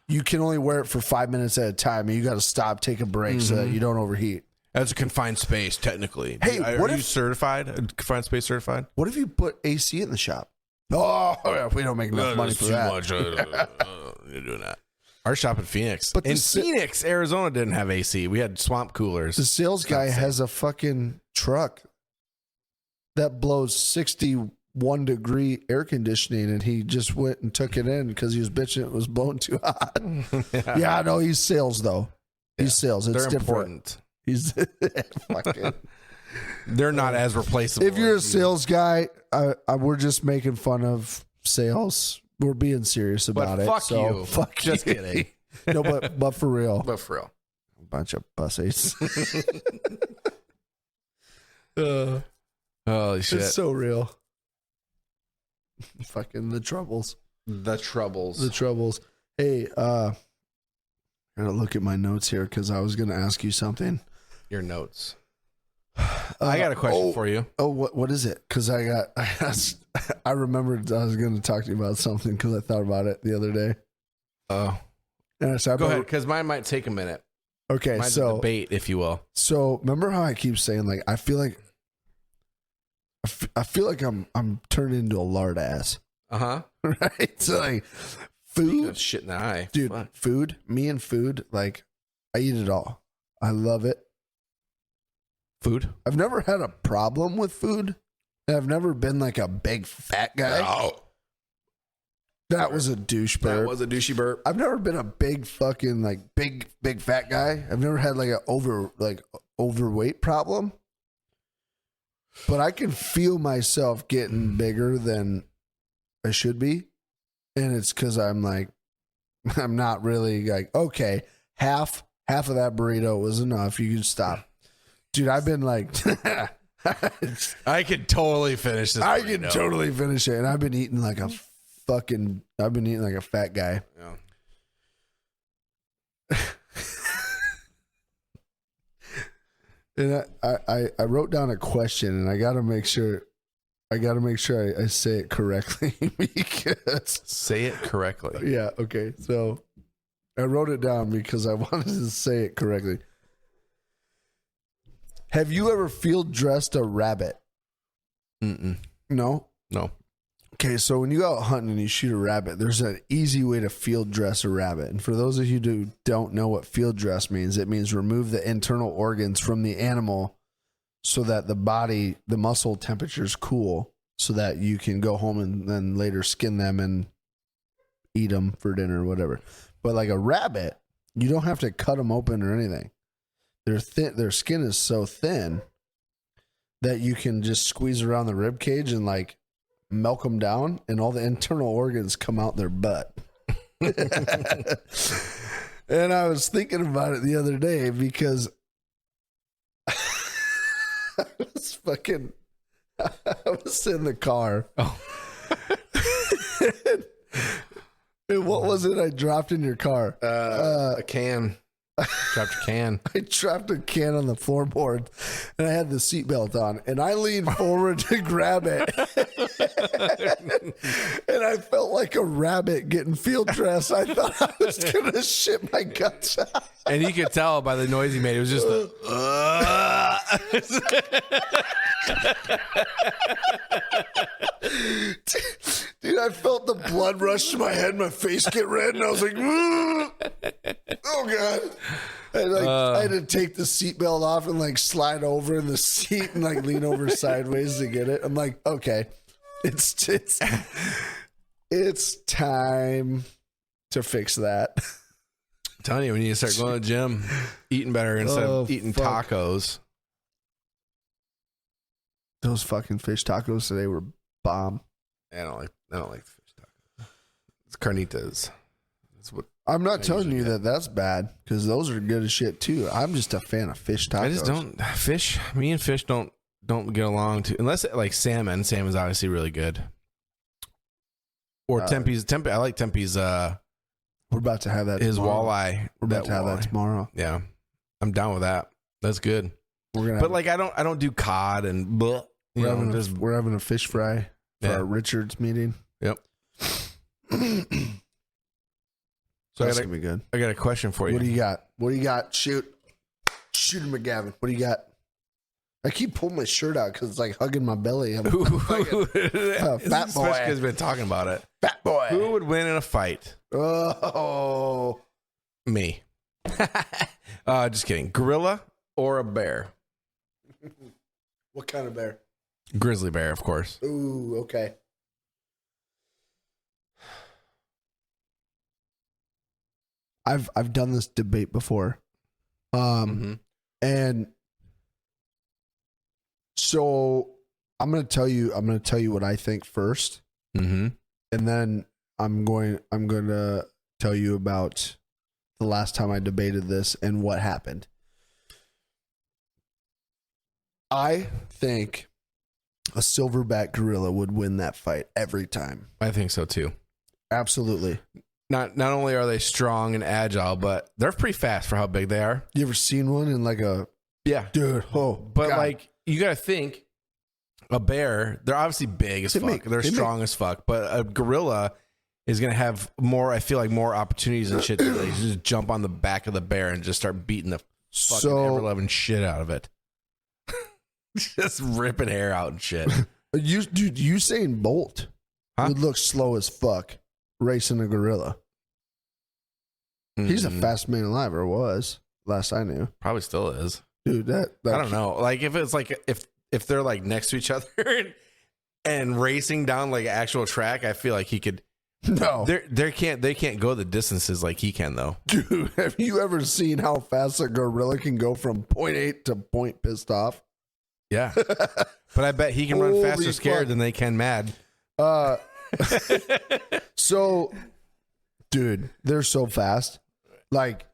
you can only wear it for 5 minutes at a time, and you got to stop, take a break so that you don't overheat. That's a confined space, technically. Hey, are you certified? Confined space certified? What if you put AC in the shop? Oh, we don't make enough money for too that. Much. You're doing that. Our shop in Phoenix. But in Phoenix, Arizona didn't have AC. We had swamp coolers. The sales guy has a fucking truck that blows 61-degree air conditioning, and he just went and took it in because he was bitching it was blowing too hot. Yeah, no, he's sales, though. He's sales. It's They're different. Important. He's fucking. They're not as replaceable. If you're a sales guy, we're just making fun of sales. We're being serious about it. Fuck so you. Fuck just you. kidding. No, but for real. But for real. A bunch of pussies. Holy shit. It's so real. Fucking the troubles. The troubles. Hey, I gotta look at my notes here because I was gonna ask you something. Your notes. I got a question for you. Oh, what is it? Because I remembered I was going to talk to you about something because I thought about it the other day. Oh, and I said, go ahead, because mine might take a minute. Okay, Mine's so a debate, if you will. So remember how I keep saying, like, I feel like I'm turned into a lard ass. Right. So like food, shit in the eye, dude. Fuck. Food, me and food, like I eat it all. I love it. Food. I've never had a problem with food. I've never been like a big fat guy. Oh. That was a douche burp. That was a douchey burp. I've never been a big fucking like big fat guy. I've never had like an overweight problem. But I can feel myself getting bigger than I should be. And it's because I'm not really like, okay, half of that burrito was enough. You can stop. Dude, I've been like, I could totally finish this. I can totally finish it. And I've been eating like a fat guy. Yeah. And I wrote down a question, and I got to make sure I say it correctly because say it correctly. Yeah. Okay. So I wrote it down because I wanted to say it correctly. Have you ever field dressed a rabbit? Mm-mm. No? No. Okay, so when you go out hunting and you shoot a rabbit, there's an easy way to field dress a rabbit. And for those of you who don't know what field dress means, it means remove the internal organs from the animal so that the muscle temperature is cool so that you can go home and then later skin them and eat them for dinner or whatever. But like a rabbit, you don't have to cut them open or anything. Their skin is so thin that you can just squeeze around the rib cage and like milk them down, and all the internal organs come out their butt. And I was thinking about it the other day because I was in the car. Oh. And what was it I dropped in your car? A can. Dropped your can. I dropped a can on the floorboard, and I had the seatbelt on, and I leaned forward to grab it, and I felt like a rabbit getting field dressed. I thought I was gonna shit my guts out. And you could tell by the noise he made. It was just Dude, I felt the blood rush to my head, my face get red, and I was like, oh god. And I had to take the seatbelt off and like slide over in the seat and like lean over sideways to get it. I'm like, okay, it's time to fix that. I'm telling you, we need to start going to the gym, eating better instead of eating tacos. Those fucking fish tacos today were bomb. I don't like the fish tacos. It's carnitas. That's what I'm not telling you that that's bad, because those are good as shit too. I'm just a fan of fish tacos. I just don't fish. Me and fish don't get along too, unless like salmon. Salmon's obviously really good. Or Tempe's. I like Tempe's. We're about to have that. His tomorrow. walleye. We're about to have that tomorrow. Yeah, I'm down with that. That's good. But like I don't do cod and bleh, we're having a fish fry for our Richards meeting. Yep. So that's gonna be good. I got a question for you. What do you got? Shoot him, McGavin. What do you got? I keep pulling my shirt out because it's like hugging my belly. I'm like fat boy. Especially because we've been talking about it. Fat boy. Who would win in a fight? Oh, me. Just kidding. Gorilla or a bear? What kind of bear? Grizzly bear, of course. Ooh, okay. I've done this debate before. And so I'm going to tell you what I think first. Mm-hmm. And then I'm going to tell you about the last time I debated this and what happened. I think a silverback gorilla would win that fight every time. I think so too. Absolutely. Not only are they strong and agile, but they're pretty fast for how big they are. You ever seen one in like a... Yeah. Dude, but God. Like, you got to think, a bear, they're obviously big as fuck. They're strong as fuck. But a gorilla is going to have more, I feel like, more opportunities and shit to like, just jump on the back of the bear and just start beating the fucking ever-loving shit out of it. Just ripping hair out and shit. Usain Bolt would look slow as fuck racing a gorilla. He's the fastest man alive, or was, last I knew. Probably still is. Dude, that I don't know. Like if it's like if they're like next to each other and racing down like actual track, I feel like he could. No, they can't go the distances like he can though. Dude, have you ever seen how fast a gorilla can go from point A to point pissed off? Yeah, but I bet he can run faster scared than they can mad. So, dude, they're so fast. Like,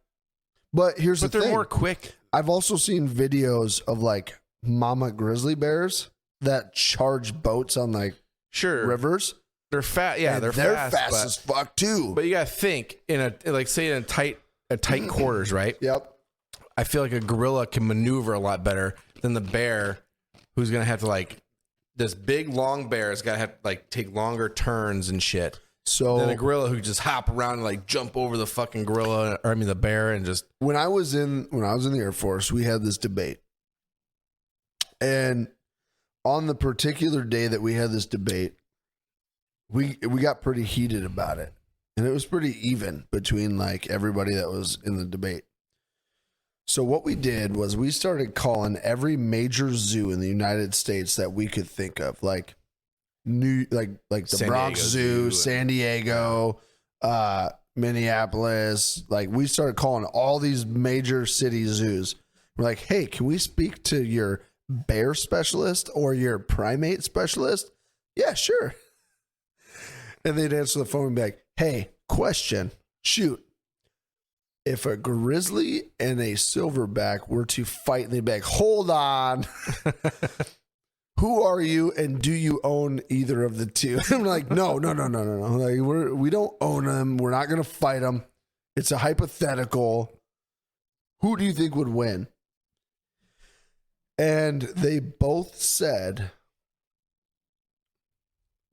but here's the thing. But they're more quick. I've also seen videos of like mama grizzly bears that charge boats on like rivers. They're fat. Yeah, they're fast as fuck too. But you gotta think in a tight quarters, right? Yep. I feel like a gorilla can maneuver a lot better than the bear, who's gonna have to like this big long bear is gonna have to like take longer turns and shit. So then a gorilla who just hop around and like jump over the fucking the bear and just. When I was in the Air Force, we had this debate, and on the particular day that we had this debate, we got pretty heated about it, and it was pretty even between like everybody that was in the debate. So what we did was we started calling every major zoo in the United States that we could think of, like the Bronx Zoo, San Diego, Minneapolis. Like we started calling all these major city zoos. We're like, hey, can we speak to your bear specialist or your primate specialist? Yeah, sure. And they'd answer the phone and be like, hey, question, shoot. If a grizzly and a silverback were to fight, and they'd be like, hold on. Who are you and do you own either of the two? I'm like, no. Like, we don't own them. We're not going to fight them. It's a hypothetical. who do you think would win? And they both said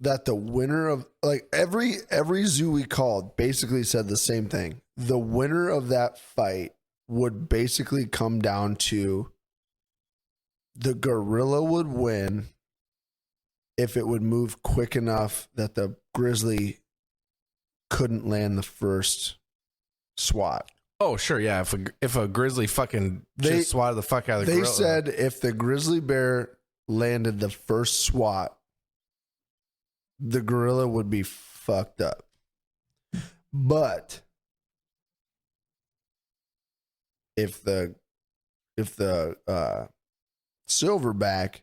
that the winner of, like, every zoo we called basically said the same thing. The winner of that fight would basically come down to the gorilla would win if it would move quick enough that the grizzly couldn't land the first swat. Oh, sure, yeah. If a grizzly fucking just swatted the fuck out of the gorilla. They said if the grizzly bear landed the first swat, the gorilla would be fucked up. But if the silverback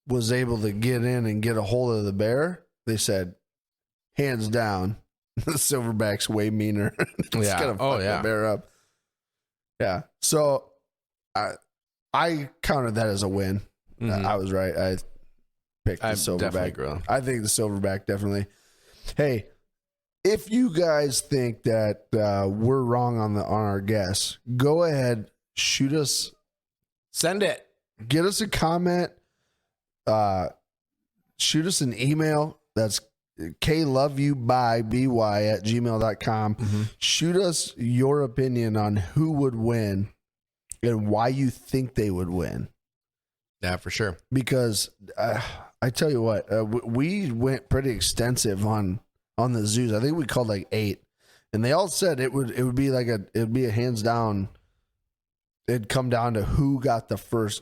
was able to get in and get a hold of the bear, they said, hands down, the silverback's way meaner. It's gonna fuck the bear up. Yeah. So I counted that as a win. Mm-hmm. I was right. I picked the silverback. I think the silverback definitely. Hey, if you guys think that we're wrong on our guess, go ahead, shoot us. Send it. Get us a comment. Shoot us an email. That's kloveyoubye@gmail.com. Mm-hmm. Shoot us your opinion on who would win and why you think they would win. Yeah, for sure. Because I tell you what, we went pretty extensive on the zoos. I think we called like 8, and they all said it would be a hands down. It'd come down to who got the first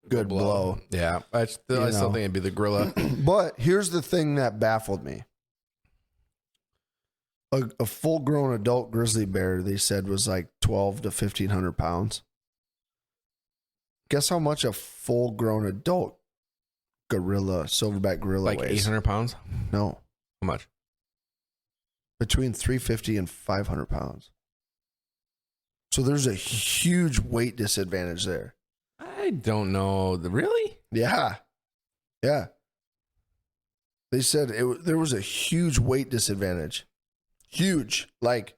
good blow. Yeah, I still think it'd be the gorilla. But here's the thing that baffled me. A full-grown adult grizzly bear, they said, was like 12 to 1,500 pounds. Guess how much a full-grown adult silverback gorilla weighs? Like 800 pounds? No. How much? Between 350 and 500 pounds. So there's a huge weight disadvantage there. I don't know. Really? Yeah. Yeah. They said there was a huge weight disadvantage. Huge. Like,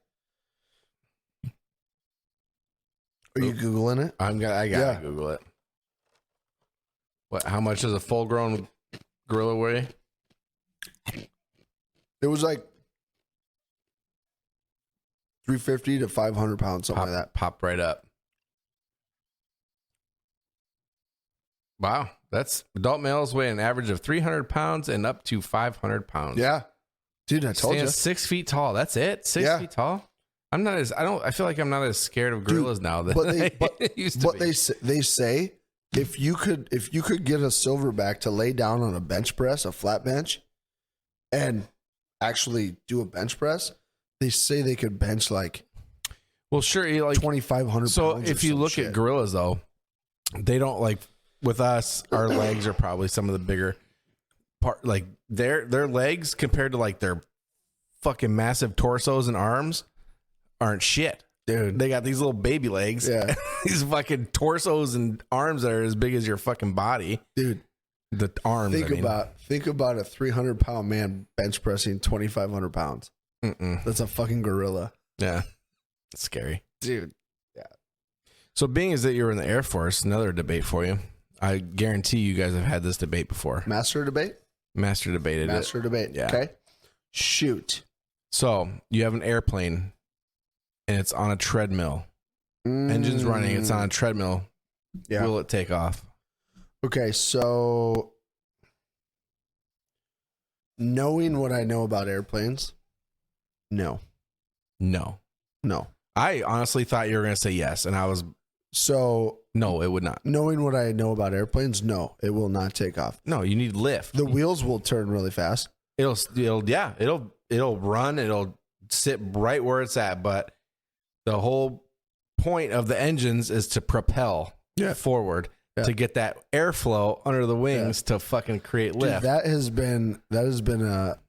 are you Googling it? I gotta Google it. What? How much does a full-grown gorilla weigh? It was like 350 to 500 pounds, something like that. Pop right up. Wow. That's adult males weigh an average of 300 pounds and up to 500 pounds. Yeah. Dude, I told you. 6 feet tall. That's it. 6 feet tall. I feel like I'm not as scared of gorillas now than I used to be. They say if you could get a silverback to lay down on a bench press, a flat bench, and actually do a bench press, they say they could bench like 2,500 pounds. So if you look at gorillas though, they don't like, with us, our legs are probably some of the bigger part. Like their legs compared to like their fucking massive torsos and arms aren't shit. Dude, they got these little baby legs. Yeah. These fucking torsos and arms that are as big as your fucking body. Dude, the arms. Think about a 300-pound man bench pressing 2,500 pounds. That's a fucking gorilla. Yeah. It's scary. Dude. Yeah. So being as that you're in the Air Force, another debate for you. I guarantee you guys have had this debate before. Master debate? Master debated it. Master debate. Yeah. Okay. Shoot. So you have an airplane and it's on a treadmill. Engine's running. It's on a treadmill. Yeah. Will it take off? Okay. So knowing what I know about airplanes, no. I honestly thought you were going to say yes. And I was. So. No, it would not. Knowing what I know about airplanes, no, it will not take off. No, you need lift. The wheels will turn really fast. It'll run. It'll sit right where it's at. But the whole point of the engines is to propel forward to get that airflow under the wings to fucking create lift. Dude, that has been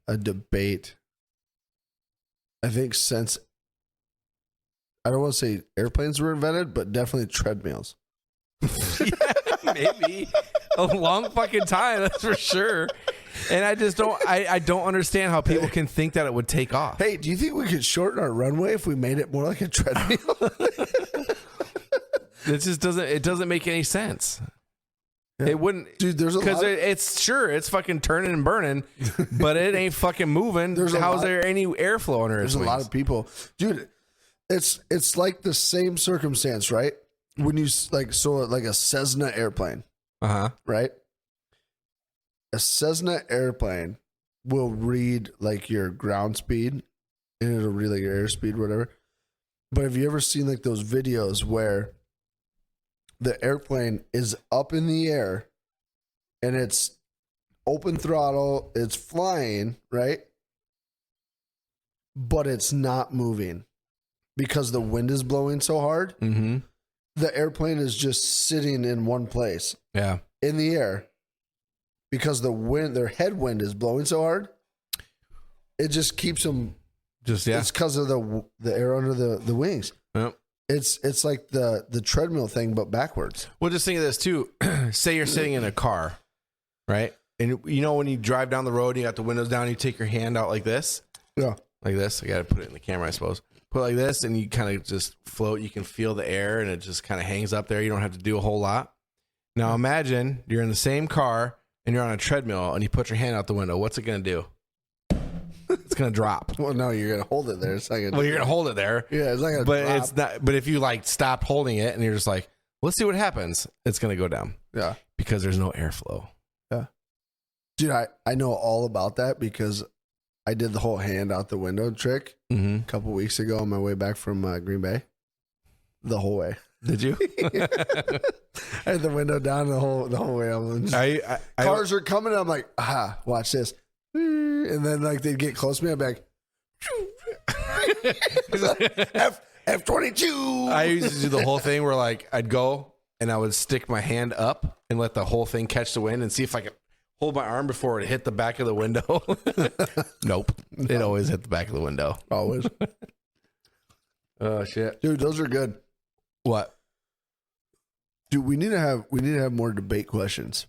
a debate. I think since, I don't want to say airplanes were invented, but definitely treadmills. Yeah, maybe a long fucking time, that's for sure. And I just don't understand how people can think that it would take off. Hey, do you think we could shorten our runway if we made it more like a treadmill? It just doesn't make any sense. Yeah. It wouldn't, dude. There's a lot because it's fucking turning and burning, but it ain't fucking moving. How's there any airflow under its wings? There's a lot of people, dude. It's like the same circumstance, right? When you like a Cessna airplane, right? A Cessna airplane will read like your ground speed, and it'll read like your airspeed, whatever. But have you ever seen like those videos where the airplane is up in the air and it's open throttle, it's flying, right? But it's not moving because the wind is blowing so hard. Mm-hmm. The airplane is just sitting in one place. Yeah. In the air. Because their headwind is blowing so hard. It just keeps them it's because of the air under the wings. Yep. It's like the treadmill thing, but backwards. Well, just think of this too. Say you're sitting in a car, right? And you know when you drive down the road, you got the windows down, you take your hand out like this. Yeah. Like this. I got to put it in the camera, I suppose. Put it like this, and you kind of just float. You can feel the air, and it just kind of hangs up there. You don't have to do a whole lot. Now imagine you're in the same car, and you're on a treadmill, and you put your hand out the window. What's it going to do? It's going to drop. Well, no, you're going to hold it there. It's not gonna you're going to hold it there. Yeah, it's not going to drop. It's not. But if you like stopped holding it, and you're just like, let's see what happens, it's going to go down. Yeah. Because there's no airflow. Yeah. Dude, I know all about that because I did the whole hand out the window trick a couple weeks ago on my way back from Green Bay. The whole way. Did you? I had the window down the whole way. Cars are coming. I'm like, watch this. And then like they'd get close to me. I'm like, F-22. I used to do the whole thing where like I'd go and I would stick my hand up and let the whole thing catch the wind and see if I could hold my arm before it hit the back of the window. Nope. It always hit the back of the window. Always. Oh shit. Dude, those are good. What? Dude, we need to have more debate questions.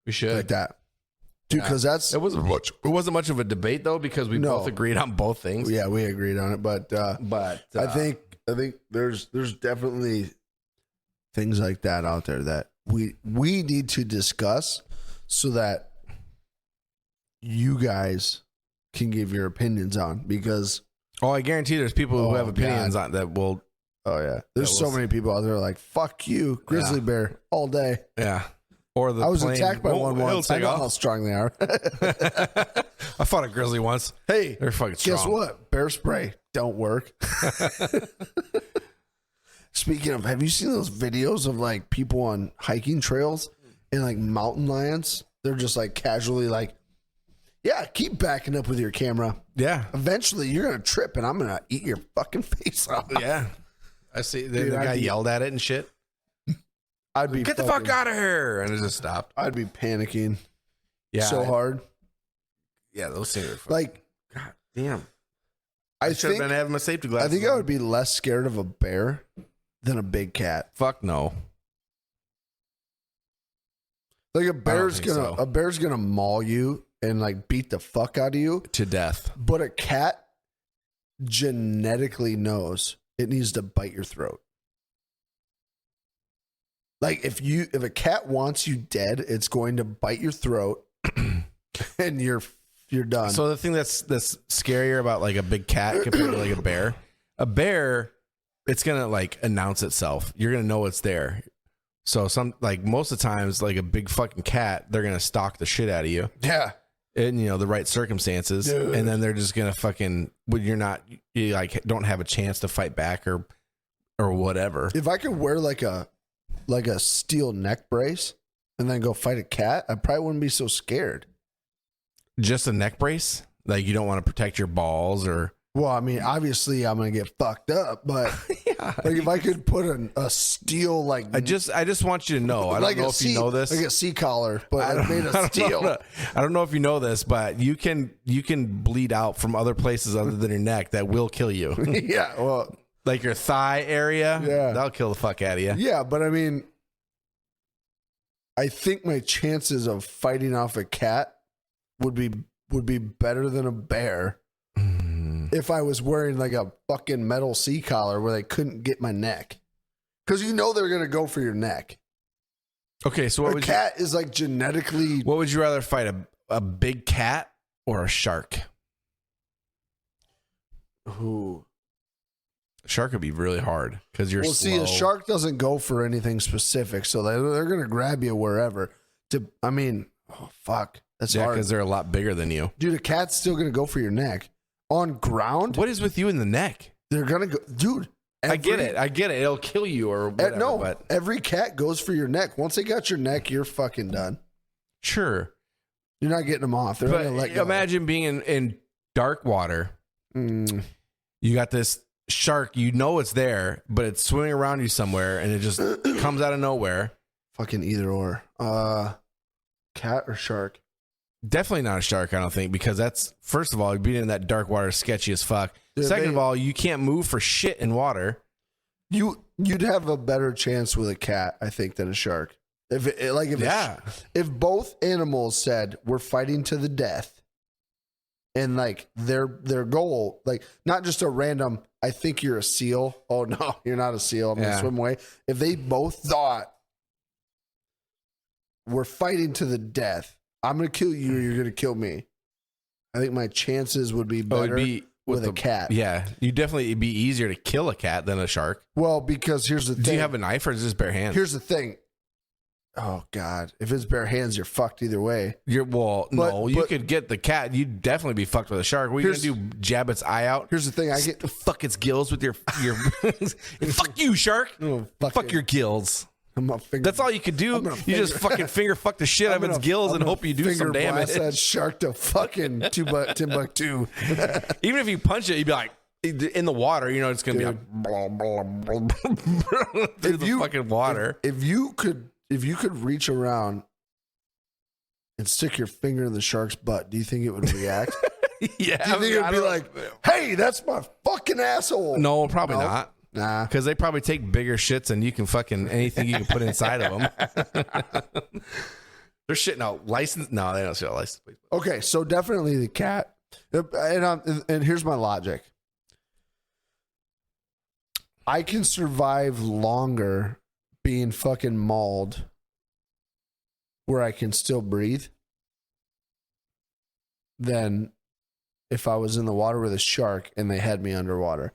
We should. Like that. Dude, because it wasn't much of a debate though, because we both agreed on both things. Yeah, we agreed on it. But I think there's definitely things like that out there that we need to discuss so that you guys can give your opinions on, because I guarantee there's people who have opinions on that will. Oh yeah, there's so many people out there like, fuck you, grizzly bear all day. Yeah. Or I was attacked by one once. I know how strong they are. I fought a grizzly once. Hey, they're fucking strong. Guess what? Bear spray don't work. Speaking of, have you seen those videos of like people on hiking trails and like mountain lions? They're just like casually like, yeah, keep backing up with your camera. Yeah. Eventually you're going to trip and I'm going to eat your fucking face off. Yeah. I see. The guy yelled at it and shit. I'd be get the fuck out of here, and it just stopped. I'd be panicking, so hard. Yeah, those things are like, god damn. I should have been having my safety glasses. I think I would be less scared of a bear than a big cat. Fuck no. Like a bear's gonna maul you and like beat the fuck out of you to death. But a cat genetically knows it needs to bite your throat. Like if a cat wants you dead, it's going to bite your throat, and you're done. So the thing that's scarier about like a big cat compared to like a bear, it's gonna like announce itself. You're gonna know it's there. So most of the times, like a big fucking cat, they're gonna stalk the shit out of you. Yeah. In the right circumstances, dude. And then they're just gonna fucking. When you like don't have a chance to fight back or whatever. If I could wear like a steel neck brace and then go fight a cat, I probably wouldn't be so scared. Just a neck brace? Like you don't want to protect your balls or... Well, I mean, obviously I'm going to get fucked up, but like if I could put a steel like... I just want you to know. I don't know if you know this. Like a sea collar, but made of steel. I don't know if you know this, but you can bleed out from other places other than your neck that will kill you. Yeah, well... Like your thigh area, yeah, that'll kill the fuck out of you. Yeah, but I mean, I think my chances of fighting off a cat would be better than a bear if I was wearing like a fucking metal sea collar where they couldn't get my neck. Because you know they're gonna go for your neck. Okay, so A cat is like genetically. what would you rather fight, a big cat or a shark? Ooh. A shark would be really hard because you're slow. See, a shark doesn't go for anything specific, so they're gonna grab you wherever. Oh fuck, that's hard. because they're a lot bigger than you. Dude, a cat's still gonna go for your neck. On ground, What is with you in the neck? they're gonna go, dude. I get it. It'll kill you or whatever. But every cat goes for your neck. Once they got your neck, you're fucking done. sure. You're not getting them off. They're not gonna let go. Imagine being in dark water. Mm. You got this shark. You know it's there, but it's swimming around you somewhere, and it just comes out of nowhere. Fucking either or. Cat or shark? Definitely not a shark, I don't think, because that's, first of all, being in that dark water is sketchy as fuck. Dude, Second of all, you can't move for shit in water. You'd have a better chance with a cat, I think, than a shark. If both animals said we're fighting to the death, and like their goal, like not just a random, I think you're a seal. Oh no, you're not a seal. I'm gonna swim away. If they both thought we're fighting to the death, I'm gonna kill you or you're gonna kill me, I think my chances would be better with a cat. Yeah, it'd be easier to kill a cat than a shark. Well, because here's the thing. Do you have a knife or is this bare hands? Here's the thing. Oh God! If it's bare hands, you're fucked either way. You could get the cat. You'd definitely be fucked with a shark. What are you gonna do? Jab its eye out? Here's the thing. I get fuck its gills with your fuck you, shark. Oh, fuck your gills. That's all you could do. You just fucking finger fuck the shit out of its gills and hope you do some damage. That shark to fucking Timbuktu. Even if you punch it, you'd be like in the water. You know it's gonna be like blah, blah, blah, blah, through the fucking water. If you could reach around and stick your finger in the shark's butt, do you think it would react? Yeah. Do you think it would be like, hey, that's my fucking asshole? No, probably not. Nah. Because they probably take bigger shits than you can fucking anything you can put inside of them. They're shitting out license. No, they don't shit out license plates. Okay, so definitely the cat. And here's my logic. I can survive longer being fucking mauled where I can still breathe than if I was in the water with a shark and they had me underwater.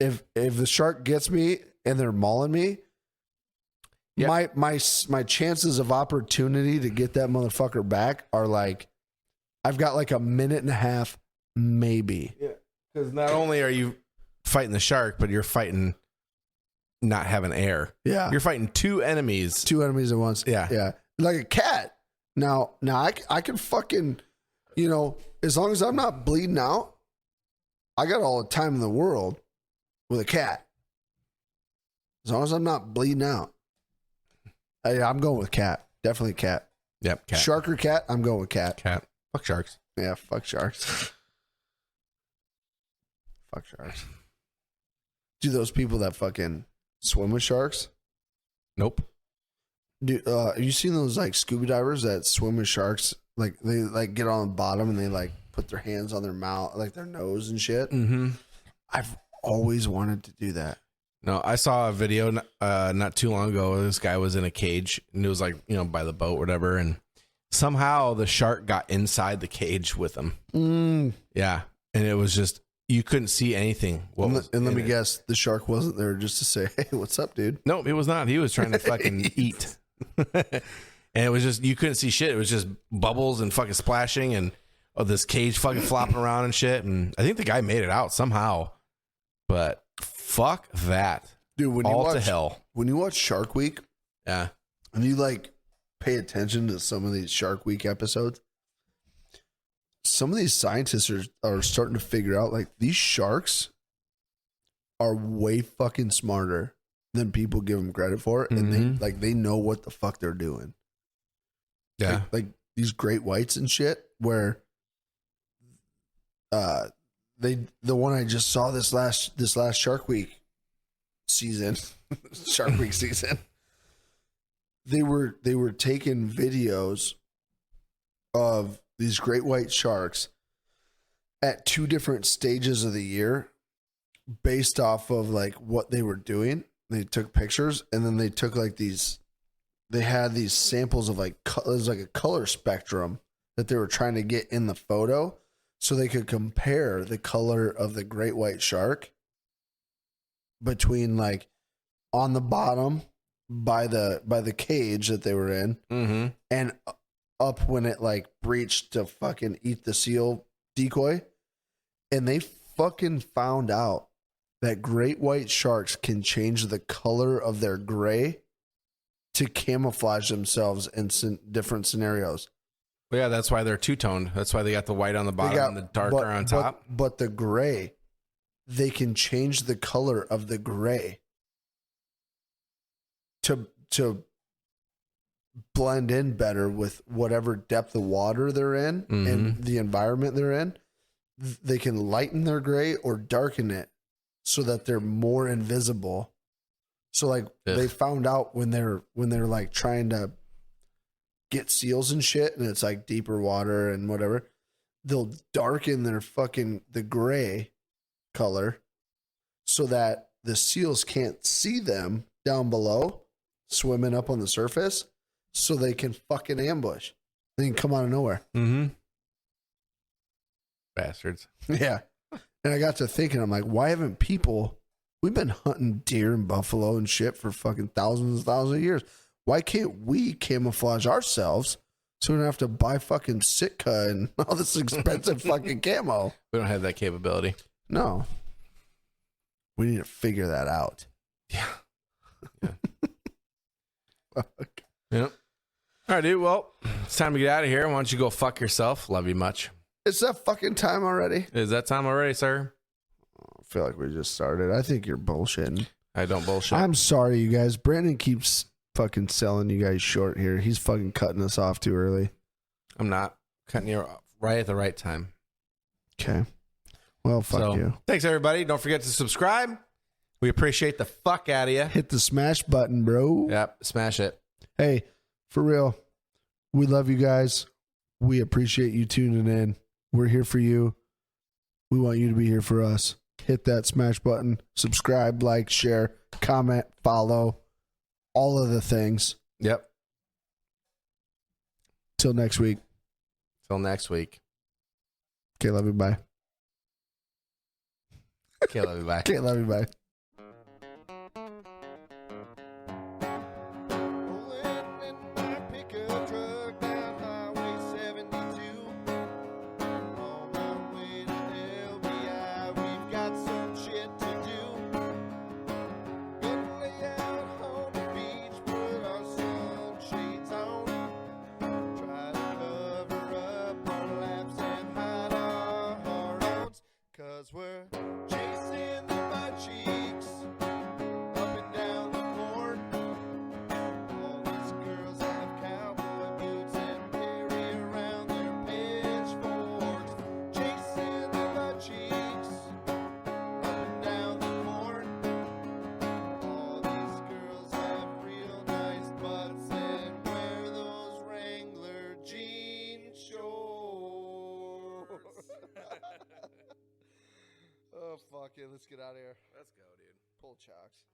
If the shark gets me and they're mauling me, my chances of opportunity to get that motherfucker back are like, I've got like a minute and a half, maybe. Yeah, because not only are you fighting the shark, but you're fighting not having air. Yeah, you're fighting two enemies at once. Yeah, like a cat. Now I can fucking, as long as I'm not bleeding out, I got all the time in the world. With a cat. As long as I'm not bleeding out. I'm going with cat. Definitely cat. Yep, cat. Shark or cat? I'm going with cat. Cat. Fuck sharks. Yeah, fuck sharks. Fuck sharks. Do those people that fucking swim with sharks? Nope. Dude, have you seen those like scuba divers that swim with sharks? Like they like get on the bottom and they like put their hands on their mouth, like their nose and shit. Mm-hmm. I've always wanted to do that. No, I saw a video not too long ago. This guy was in a cage and it was like, by the boat or whatever. And somehow the shark got inside the cage with him. Yeah. And it was just, you couldn't see anything. Let me guess, the shark wasn't there just to say, hey, what's up, dude? No, it was not. He was trying to fucking eat. And it was just, you couldn't see shit. It was just bubbles and fucking splashing and this cage fucking flopping around and shit. And I think the guy made it out somehow. But fuck that. Dude, to hell. When you watch Shark Week, yeah, and you like pay attention to some of these Shark Week episodes, some of these scientists are starting to figure out like these sharks are way fucking smarter than people give them credit for, and they know what the fuck they're doing. Yeah, like these great whites and shit, where the one I just saw this last Shark Week season, Shark Week season, they were taking videos of these great white sharks at two different stages of the year based off of like what they were doing. They took pictures, and then they took like these. They had these samples of like it was like a color spectrum that they were trying to get in the photo, so they could compare the color of the great white shark between like on the bottom by the cage that they were in, and up when it like breached to fucking eat the seal decoy. And they fucking found out that great white sharks can change the color of their gray to camouflage themselves in different scenarios. Well, yeah, that's why they're two-toned. That's why they got the white on the bottom and the darker on top. But the gray, they can change the color of the gray to blend in better with whatever depth of water they're in and the environment they're in. They can lighten their gray or darken it so that they're more invisible. So like they found out when they're like trying to get seals and shit, and it's like deeper water and whatever, they'll darken their the gray color so that the seals can't see them down below swimming up on the surface, so they can fucking ambush. They can come out of nowhere. Bastards. Yeah. And I got to thinking, I'm like, why haven't we've been hunting deer and buffalo and shit for fucking thousands of years. Why can't we camouflage ourselves so we don't have to buy fucking Sitka and all this expensive fucking camo? We don't have that capability. No. We need to figure that out. Yeah. Yep. All right, dude. Well, it's time to get out of here. Why don't you go fuck yourself? Love you much. It's that fucking time already. Is that time already, sir? I feel like we just started. I think you're bullshitting. I don't bullshit. I'm sorry, you guys. Brandon keeps fucking selling you guys short here. He's fucking cutting us off too early. I'm not. Cutting you right at the right time. Okay. Well, fuck you. Thanks, everybody. Don't forget to subscribe. We appreciate the fuck out of you. Hit the smash button, bro. Yep. Smash it. Hey, for real. We love you guys. We appreciate you tuning in. We're here for you. We want you to be here for us. Hit that smash button. Subscribe, like, share, comment, follow. All of the things. Yep. Till next week. Till next week. Okay, love you. Bye. Okay, love you. Bye. Okay, love you. Bye. We're chasing the butt cheeks up and down the court. All these girls have cowboy boots and carry around their pitchforks. Chasing the butt cheeks up and down the court. All these girls have real nice butts and wear those Wrangler jean shorts. Oh, fuck it. Let's get out of here. Let's go, dude. Pull chocks.